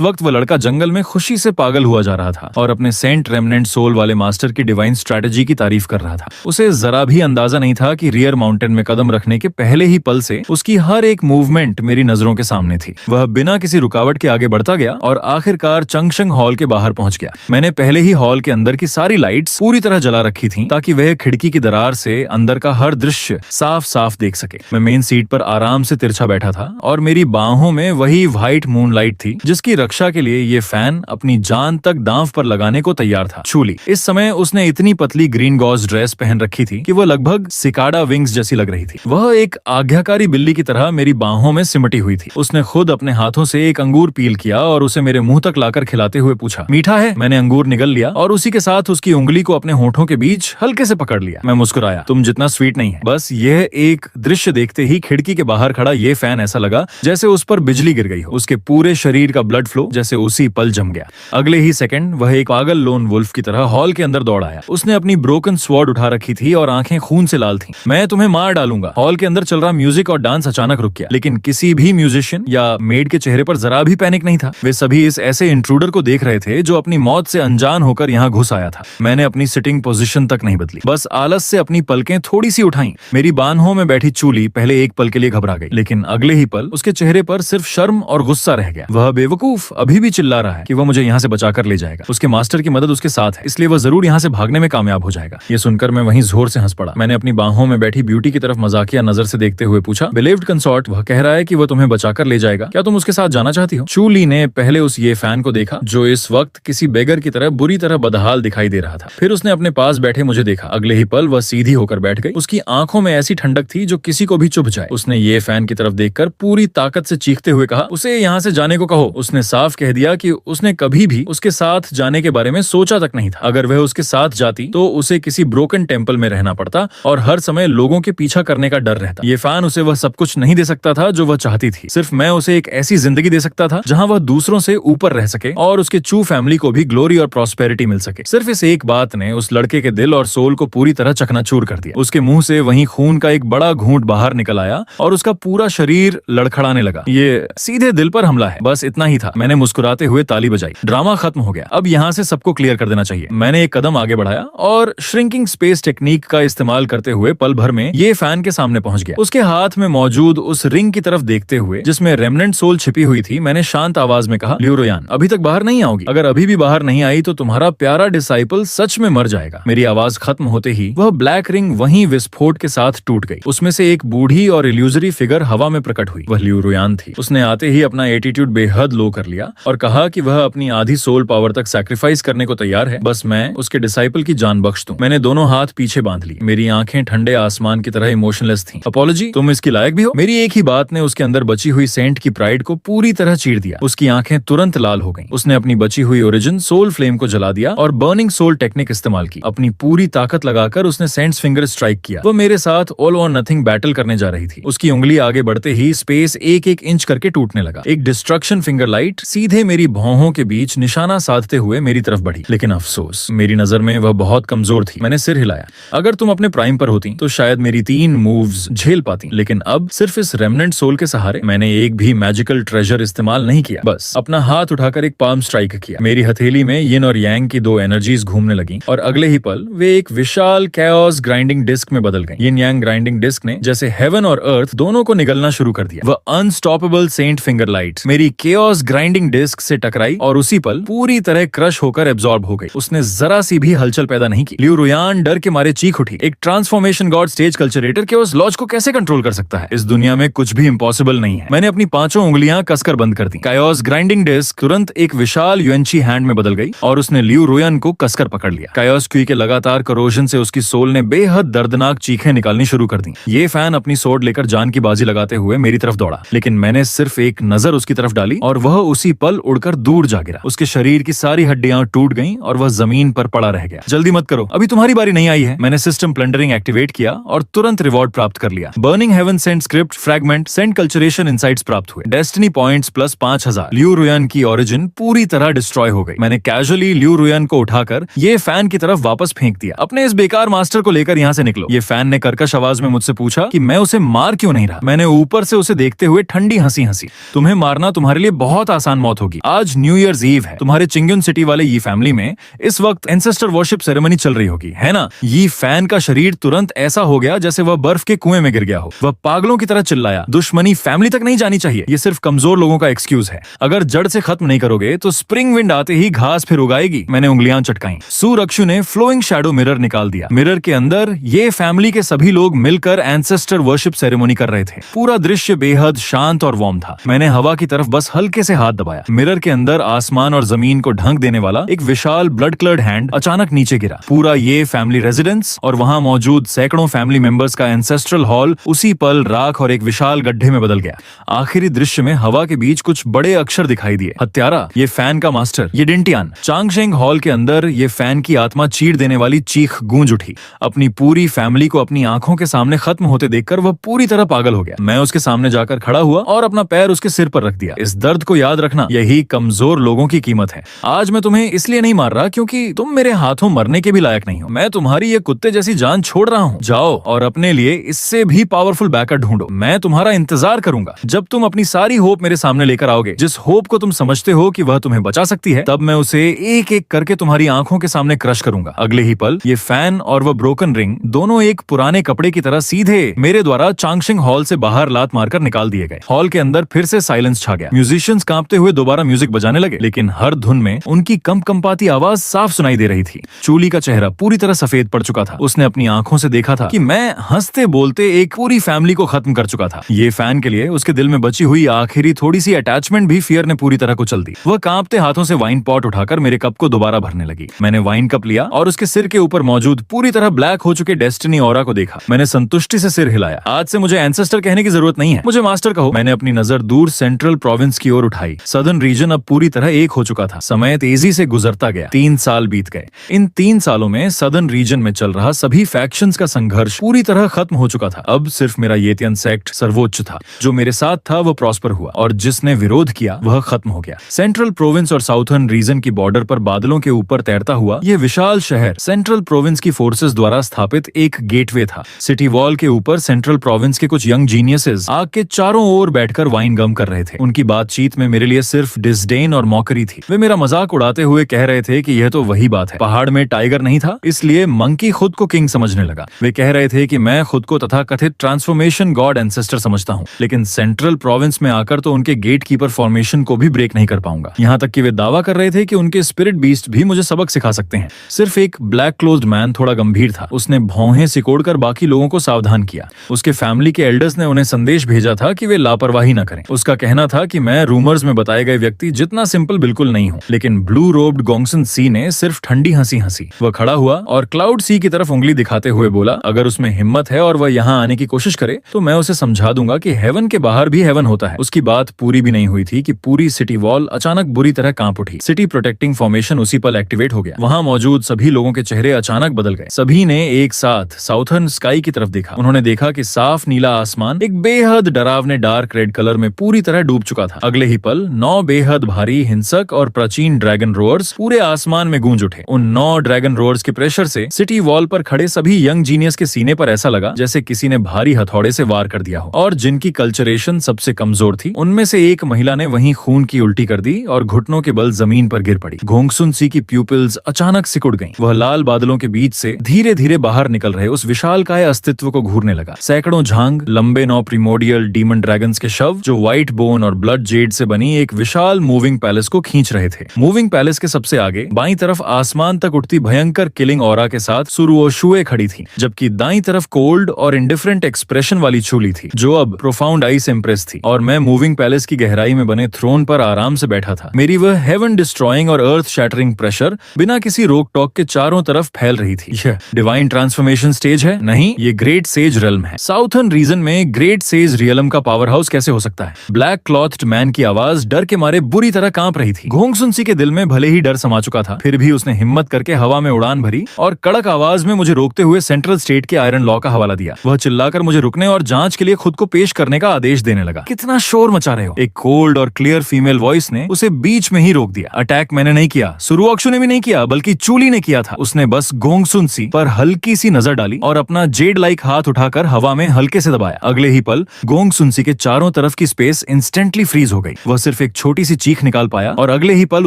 वक्त वो लड़का जंगल में खुशी से पागल हुआ जा रहा था और अपने सेंट रेमनेंट सोल वाले मास्टर की डिवाइन स्ट्रेटेजी की तारीफ कर रहा था। उसे जरा भी अंदाजा नहीं था कि रियर माउंटेन में कदम रखने के पहले ही पल से उसकी हर एक मूवमेंट मेरी नजरों के सामने थी। वह बिना किसी रुकावट के आगे बढ़ता गया और आखिरकार चंगशिंग हॉल के बाहर पहुंच गया। मैंने पहले ही हॉल के अंदर की सारी लाइट्स पूरी तरह जला रखी थी ताकि वह खिड़की की दरार से अंदर का हर दृश्य साफ साफ देख सके। मैं मेन सीट पर आराम से तिरछा बैठा था और मेरी बाहों में वही व्हाइट मूनलाइट थी जिसकी रक्षा के लिए ये फैन अपनी जान तक दांव पर लगाने को तैयार था। छूली। इस समय उसने इतनी पतली ग्रीन गॉज ड्रेस पहन रखी थी कि वह लगभग सिकाडा विंग्स जैसी लग रही थी। वह एक आज्ञाकारी बिल्ली की तरह मेरी बाहों में सिमटी हुई थी। उसने खुद अपने हाथों से एक अंगूर पील किया और उसे मेरे मुंह तक लाकर खिलाते हुए पूछा, मीठा है? मैंने अंगूर निगल लिया और उसी के साथ उसकी उंगली को अपने होठों के बीच हल्के से पकड़ लिया। मैं मुस्कुराया, तुम जितना स्वीट नहीं है। बस यह एक दृश्य देखते ही खिड़की के बाहर खड़ा ये फैन ऐसा लगा जैसे उस पर बिजली गिर गई हो। उसके पूरे शरीर का ब्लड फ्लो जैसे उसी पल जम गया। अगले ही सेकंड वह एक पागल लोन वुल्फ की तरह हॉल के अंदर दौड़ आया। उसने अपनी ब्रोकन स्वॉर्ड उठा रखी थी और आंखें खून से लाल थीं। मैं तुम्हें मार डालूंगा। हॉल के अंदर चल रहा म्यूजिक और डांस अचानक रुक गया, लेकिन किसी भी म्यूजिशियन या मेड के चेहरे पर जरा भी पैनिक नहीं था। वे सभी इस ऐसे इंट्रूडर को देख रहे थे जो अपनी मौत से अनजान होकर यहाँ घुस आया था। मैंने अपनी सिटिंग पोजीशन तक नहीं बदली, बस आलस से अपनी पलकें थोड़ी सी उठाई। मेरी बाहों में बैठी चूली पहले एक पल के लिए घबरा गई, लेकिन अगले ही पल उसके चेहरे पर सिर्फ शर्म और गुस्सा रह गया। वह बेवकूफ अभी भी चिल्ला रहा है कि वह मुझे यहाँ से बचाकर ले जाएगा। उसके मास्टर की मदद उसके साथ है, इसलिए वह जरूर यहाँ से भागने में कामयाब हो जाएगा। ये सुनकर मैं वहीं जोर से हंस पड़ा। मैंने अपनी बाहों में बैठी ब्यूटी की तरफ मजाकिया नजर से देखते हुए पूछा, बिलीव्ड कंसॉर्ट, वह कह रहा है कि वह तुम्हें बचाकर ले जाएगा, क्या तुम उसके साथ जाना चाहती हो? चूली ने पहले उस ये फैन को देखा जो इस वक्त किसी बेगर की तरह बुरी तरह बदहाल दिखाई दे रहा था। फिर उसने अपने पास बैठे मुझे देखा। अगले ही पल वह सीधी होकर बैठ गई। उसकी आंखों में ऐसी ठंडक थी जो किसी को भी चुभ जाए। उसने ये फैन की तरफ देखकर पूरी ताकत से चीखते हुए कहा, उसे यहाँ से जाने को कहो। उसने साफ कह दिया कि उसने कभी भी उसके साथ जाने के बारे में सोचा तक नहीं था। अगर वह उसके साथ जाती तो उसे किसी ब्रोकन टेम्पल में रहना पड़ता और हर समय लोगों के पीछा करने का डर रहता। ये फैन उसे वह सब कुछ नहीं दे सकता था जो वह चाहती थी। सिर्फ मैं उसे एक ऐसी जिंदगी दे सकता था जहां वह दूसरों से ऊपर रह सके और उसके चू फैमिली को भी ग्लोरी और प्रॉस्पेरिटी मिल सके। सिर्फ इस एक बात ने उस लड़के के दिल और सोल को पूरी तरह चकनाचूर कर दिया। उसके मुंह से वहीं खून का एक बड़ा घूंट बाहर निकल आया और उसका पूरा शरीर लड़खड़ाने लगा। ये सीधे दिल पर हमला है। बस इतना ही था। मैंने मुस्कुराते हुए ताली बजाई। ड्रामा खत्म हो गया। अब यहाँ से सबको क्लियर कर देना चाहिए। मैंने एक कदम आगे बढ़ाया और श्रिंकिंग स्पेस टेक्निक का इस्तेमाल करते हुए पल भर में ये फैन के सामने पहुंच गया। उसके हाथ में मौजूद उस रिंग की तरफ देखते हुए जिसमें रेमनेंट सोल छिपी हुई थी, मैंने शांत आवाज में कहा, ल्यूरोयान, अभी तक बाहर नहीं आओगी। अगर अभी भी बाहर नहीं आई तो तुम्हारा प्यारा डिसाइपल सच में मर जाएगा। मेरी आवाज खत्म होते ही वह ब्लैक रिंग वहीं विस्फोट के साथ टूट गई। उसमें से एक बूढ़ी और इल्यूजरी फिगर हवा में प्रकट हुई। वह ल्यूरोयान थी। उसने आते ही अपना एटीट्यूड बेहद लो कर लिया और कहा कि वह अपनी आधी सोल पावर तक सैक्रिफाइस करने को तैयार है, बस मैं उसके डिसाइपल की जान बख्श दूं। मैंने दोनों हाथ पीछे बांध ली। मेरी आंखें ठंडे आसमान की तरह इमोशनलेस थीं। अपॉलॉजी, तुम इसकी लायक भी हो। मेरी एक ही बात ने उसके अंदर बची हुई सेंट की प्राइड को पूरी तरह चीर दिया। उसकी आंखें तुरंत लाल हो गईं। उसने अपनी बची हुई ओरिजिन सोल फ्लेम को जला दिया और बर्निंग सोल टेक्निक इस्तेमाल की। अपनी पूरी ताकत लगाकर उसने सेंट्स फिंगर स्ट्राइक किया। वो मेरे साथ ऑल और नथिंग बैटल करने जा रही थी। उसकी उंगली आगे बढ़ते ही स्पेस एक एक इंच करके टूटने लगा। एक डिस्ट्रक्शन फिंगर लाइट सीधे मेरी भौहों के बीच निशाना साधते हुए मेरी तरफ बढ़ी। लेकिन अफसोस, मेरी नजर में वह बहुत कमजोर थी। मैंने सिर हिलाया। अगर तुम अपने प्राइम पर होती तो शायद मेरी 3 मूव्स झेल पाती, लेकिन अब सिर्फ इस रेमनेंट सोल के सहारे मैंने एक भी मैजिकल ट्रेजर इस्तेमाल नहीं किया। बस अपना हाथ उठाकर एक पाम स्ट्राइक किया। मेरी हथेली में यिन और यांग की 2 एनर्जीज घूमने लगी और अगले ही पल वे एक विशाल कैओस ग्राइंडिंग डिस्क में बदल गई। यिन यांग ग्राइंडिंग डिस्क ने जैसे हेवन और अर्थ दोनों को निगलना शुरू कर दिया। वह अनस्टॉपेबल सेंट फिंगर लाइट मेरी केओस ग्राइंडिंग डिस्क से टकराई और उसी पल पूरी तरह क्रश होकर एब्जॉर्ब हो गई। उसने जरा सी भी हलचल पैदा नहीं की। ल्यूरोयान डर के मारे चीख उठी। एक transformation god stage cultivator chaos laws को कैसे कंट्रोल कर सकता है? इस दुनिया में कुछ भी इम्पॉसिबल नहीं है। मैंने अपनी 5 उंगलियां कसकर बंद कर दी। कायोस ग्राइंडिंग डिस्क तुरंत एक विशाल युएंची हैंड में बदल गई और उसने ल्यूरोयान को कसकर पकड़ लिया। कायोस क्यू के लगातार करोजन से उसकी सोल ने बेहद दर्दनाक चीखें निकालनी शुरू कर दी। ये फैन अपनी सोर्ड लेकर जान की बाजी लगाते हुए मेरी तरफ दौड़ा, लेकिन मैंने सिर्फ एक नजर उसकी तरफ डाली और वह उसी पल उड़कर दूर जा गिरा। उसके शरीर की सारी हड्डियां टूट गईं और वह जमीन पर पड़ा रह गया। जल्दी मत करो, अभी तुम्हारी बारी नहीं आई है। मैंने सिस्टम प्लंडरिंग एक्टिवेट किया और तुरंत रिवॉर्ड प्राप्त कर लिया। Burning heaven saint script fragment saint cultivation insights प्राप्त हुए। Destiny points plus 5000। ल्यूरोयान की ओरिजिन पूरी तरह डिस्ट्रॉय हो गई। मैंने कैजुअली ल्यूरोयान को उठाकर ये फैन की तरफ वापस फेंक दिया। अपने इस बेकार मास्टर को लेकर यहाँ से निकलो। ये फैन ने कर्कश आवाज में मुझसे पूछा कि मैं उसे मार क्यों नहीं रहा। मैंने ऊपर से उसे देखते हुए ठंडी हंसी हंसी। तुम्हें मारना तुम्हारे लिए बहुत आसान मौत होगी। आज न्यू ईयर्स ईव है। तुम्हारे चिंग्युन सिटी वाले ये फैमिली में इस वक्त एंसेस्टर वर्शिप सेरेमनी चल रही होगी, है ना? ये फैन का शरीर तुरंत ऐसा हो गया जैसे वह बर्फ के कुएं में गिर गया हो। वह पागलों की तरह चिल्लाया, दुश्मनी फैमिली तक नहीं जानी चाहिए। ये सिर्फ कमजोर लोगों का एक्सक्यूज है। अगर जड़ से खत्म नहीं करोगे तो स्प्रिंग विंड आते ही घास फिर उगाएगी। मैंने उंगलियां चटकाई। सूरक्षु ने फ्लोइंग शैडो मिरर निकाल दिया। मिरर के अंदर ये फैमिली के सभी लोग मिलकर एंसेस्टर वर्शिप सेरेमनी कर रहे थे। पूरा दृश्य बेहद शांत और वार्म था। मैंने हवा की तरफ बस हल्के से हाथ दबाया। मिरर के अंदर आसमान और जमीन को ढंक देने वाला एक विशाल ब्लड क्लर्ड हैंड अचानक नीचे गिरा। पूरा ये फैमिली रेजिडेंस और वहां मौजूद सैकड़ों फैमिली मेंबर्स का एंसेस्ट्रल हॉल उसी पल राख और एक विशाल गड्ढे में बदल गया। आखिरी दृश्य में हवा के बीच कुछ बड़े अक्षर दिखाई दिए, हत्यारा, ये फैन का मास्टर, ये डिंटियान। चांगशेंग हॉल के अंदर ये फैन की आत्मा चीर देने वाली चीख गूंज उठी। अपनी पूरी फैमिली को अपनी आंखों के सामने खत्म होते देखकर वह पूरी तरह पागल हो गया। मैं उसके सामने जाकर खड़ा हुआ और अपना पैर उसके सिर पर रख दिया। इस दर्द को याद रखना, यही कमजोर लोगों की कीमत है। आज मैं तुम्हें इसलिए नहीं मार रहा क्योंकि तुम मेरे हाथों मरने के भी लायक नहीं हो। मैं तुम्हारी ये कुत्ते जैसी जान छोड़ रहा हूँ। जाओ और अपने लिए इससे भी पावरफुल बैकर ढूंढो। मैं तुम्हारा इंतजार करूंगा। जब तुम अपनी सारी होप मेरे सामने लेकर आओगे, जिस होप को तुम समझते हो कि वह तुम्हें बचा सकती है, तब मैं उसे एक एक करके तुम्हारी आंखों के सामने क्रश करूंगा। अगले ही पल ये फैन और वह ब्रोकन रिंग दोनों एक पुराने कपड़े की तरह सीधे मेरे द्वारा चांगशिंग हॉल से बाहर लात मारकर निकाल दिए गए। हॉल के अंदर फिर से साइलेंस छा गया। म्यूजिशियंस कांपते हुए दोबारा म्यूजिक बजाने लगे, लेकिन हर धुन में उनकी कंपकंपाती आवाज साफ सुनाई दे रही थी। चूली का चेहरा पूरी तरह सफेद पड़ चुका था। उसने अपनी आंखों से देखा था कि मैं हंसते बोलते एक पूरी फैमिली को खत्म कर चुका था। ये फैन के लिए उसके दिल में बची हुई आखिरी थोड़ी सी अटैचमेंट भी फियर ने पूरी तरह कुचल दी। वह कांपते हाथों से वाइन पॉट उठाकर मेरे कप को दोबारा भरने लगी। मैंने वाइन कप लिया और उसके सिर के ऊपर मौजूद पूरी तरह ब्लैक हो चुके डेस्टिनी ऑरा को देखा। मैंने संतुष्टि से सिर हिलाया। आज से मुझे एंसेस्टर कहने की जरूरत नहीं है, मुझे मास्टर कहो। मैंने अपनी नजर दूर सेंट्रल प्रोविंस की ओर उठाई। सदर्न रीजन अब पूरी तरह एक हो चुका था। समय तेजी से गुजरता गया। 3 साल बीत गए। इन 3 सालों में सदर्न रीजन में चल रहा सभी फैक्शंस का संघर्ष पूरी तरह खत्म हो चुका था। अब सिर्फ मेरा येतियन सेक्ट सर्वोच्च था। जो मेरे साथ था वह प्रॉस्पर हुआ और जिसने विरोध किया वह खत्म हो गया। सेंट्रल प्रोविंस और साउथर्न रीजन की बॉर्डर पर बादलों के ऊपर तैरता हुआ यह विशाल शहर सेंट्रल प्रोविंस की फोर्सेस द्वारा स्थापित एक गेटवे था। सिटी वॉल के ऊपर सेंट्रल प्रोविंस के कुछ यंग जीनियसेस आग के चारों ओर बैठकर वाइन गम कर रहे थे। उनकी बातचीत में मेरे लिए सिर्फ डिस्डेन और मॉकरी थी। वे मेरा मजाक उड़ाते हुए कह रहे थे कि यह तो वही बात है, पहाड़ में टाइगर नहीं था इसलिए मंकी खुद को किंग समझने लगा। वे कह रहे थे कि मैं खुद को तथा कथित ट्रांसफॉर्मेशन गॉड एंसेस्टर समझता हूँ, लेकिन सेंट्रल प्रोविंस में आकर तो उनके गेट कीपर फॉर्मेशन को भी ब्रेक नहीं कर पाऊंगा। यहाँ तक कि वे दावा कर रहे थे कि उनके स्पिरिट बीस्ट भी मुझे सबक सिखा सकते हैं। सिर्फ एक ब्लैक क्लोज्ड मैन थोड़ा गंभीर था। उसने भौहें सिकोड़कर बाकी लोगों को सावधान किया। उसके फैमिली के एल्डर्स ने उन्हें संदेश भेजा था कि वे लापरवाही न करें। उसका कहना था कि मैं रूमर्स में बताए गए व्यक्ति जितना सिंपल बिल्कुल नहीं हूँ। लेकिन ब्लू रोब्ड गोंगसन सी ने सिर्फ ठंडी हंसी हंसी। वह खड़ा हुआ और क्लाउड सी की तरफ उंगली दिखाते हुए बोला, अगर उसमें हिम्मत है और वह यहाँ आने की कोशिश करे तो मैं उसे समझा दूंगा कि हेवन के बाहर भी हेवन होता है। उसकी बात पूरी भी नहीं हुई थी कि पूरी सिटी वॉल अचानक बुरी तरह कांप उठी। सिटी प्रोटेक्टिंग फॉर्मेशन उसी पल एक्टिवेट हो गया। वहां मौजूद सभी लोगों के चेहरे अचानक बदल गए। सभी ने एक साथ साउथर्न स्काई की तरफ देखा। उन्होंने देखा कि साफ नीला आसमान एक बेहद डरावने डार्क रेड कलर में पूरी तरह डूब चुका था। अगले ही पल 9 बेहद भारी हिंसक और प्राचीन ड्रैगन रोअर्स पूरे आसमान में गूंज उठे। उन 9 ड्रैगन रोअर्स के प्रेशर से सिटी वॉल पर खड़े सभी यंग जीनियस के सीने पर ऐसा लगा जैसे किसी ने भारी हथौड़े से वार कर दिया हो। और जिनकी कल्चरेशन सबसे कमजोर थी उनमें से एक महिला ने वहीं खून की उल्टी कर दी और घुटनों के बल जमीन पर गिर पड़ी। घोंगसुन सी की प्यूपिल्स अचानक सिकुड़ गईं। वह लाल बादलों के बीच से धीरे धीरे बाहर निकल रहे उस विशालकाय अस्तित्व को घूरने लगा। सैकड़ों झांग लंबे 9 प्रीमोडियल डीमन ड्रैगन्स के शव जो व्हाइट बोन और ब्लड जेड से बनी एक विशाल मूविंग पैलेस को खींच रहे थे। मूविंग पैलेस के सबसे आगे बाईं तरफ आसमान तक उठती भयंकर किलिंग ऑरा के साथ सुरुओशुए खड़ी थी, जबकि दाईं तरफ कोल्ड और इंडिफरेंट एक्सप्रेशन वाली चूली थी जो अब प्रोफाउंड आई से इम्प्रेस थी। और मैं मूविंग पैलेस की गहराई में बने थ्रोन पर आराम से बैठा था। मेरी वह हेवन डिस्ट्रॉइंग और अर्थ शैटरिंग प्रेशर बिना किसी रोक टोक के चारों तरफ फैल रही थी। यह डिवाइन ट्रांसफॉर्मेशन स्टेज है? नहीं, ये ग्रेट सेज रियल्म है। साउथर्न रीजन में ग्रेट सेज रियल्म का पावर हाउस कैसे हो सकता है? ब्लैक क्लॉथ्ड मैन की आवाज डर के मारे बुरी तरह कांप रही थी। घोंगसुनसी के दिल में भले ही डर समा चुका था, फिर भी उसने हिम्मत करके हवा में उड़ान भरी और कड़क आवाज में मुझे रोकते हुए सेंट्रल स्टेट के आयरन लॉ का हवाला दिया। वह चिल्लाकर मुझे रुकने और जांच के लिए खुद को पेश करने का आदेश देने लगा। कितना शोर मचा रहे हो? एक कोल्ड और क्लियर फीमेल वॉइस ने उसे बीच में ही रोक दिया। अटैक मैंने नहीं किया, सुरुओक्शु ने भी नहीं किया, बल्कि चूली ने किया था। उसने बस घोंगसुनसी पर हल्की सी नजर डाली और अपना जेड लाइक हाथ उठाकर हवा में हल्के से दबाया। अगले ही पल घोंगसुनसी के चारों तरफ की स्पेस इंस्टेंटली फ्रीज हो गई। वह सिर्फ एक छोटी सी चीख निकाल पाया और अगले ही पल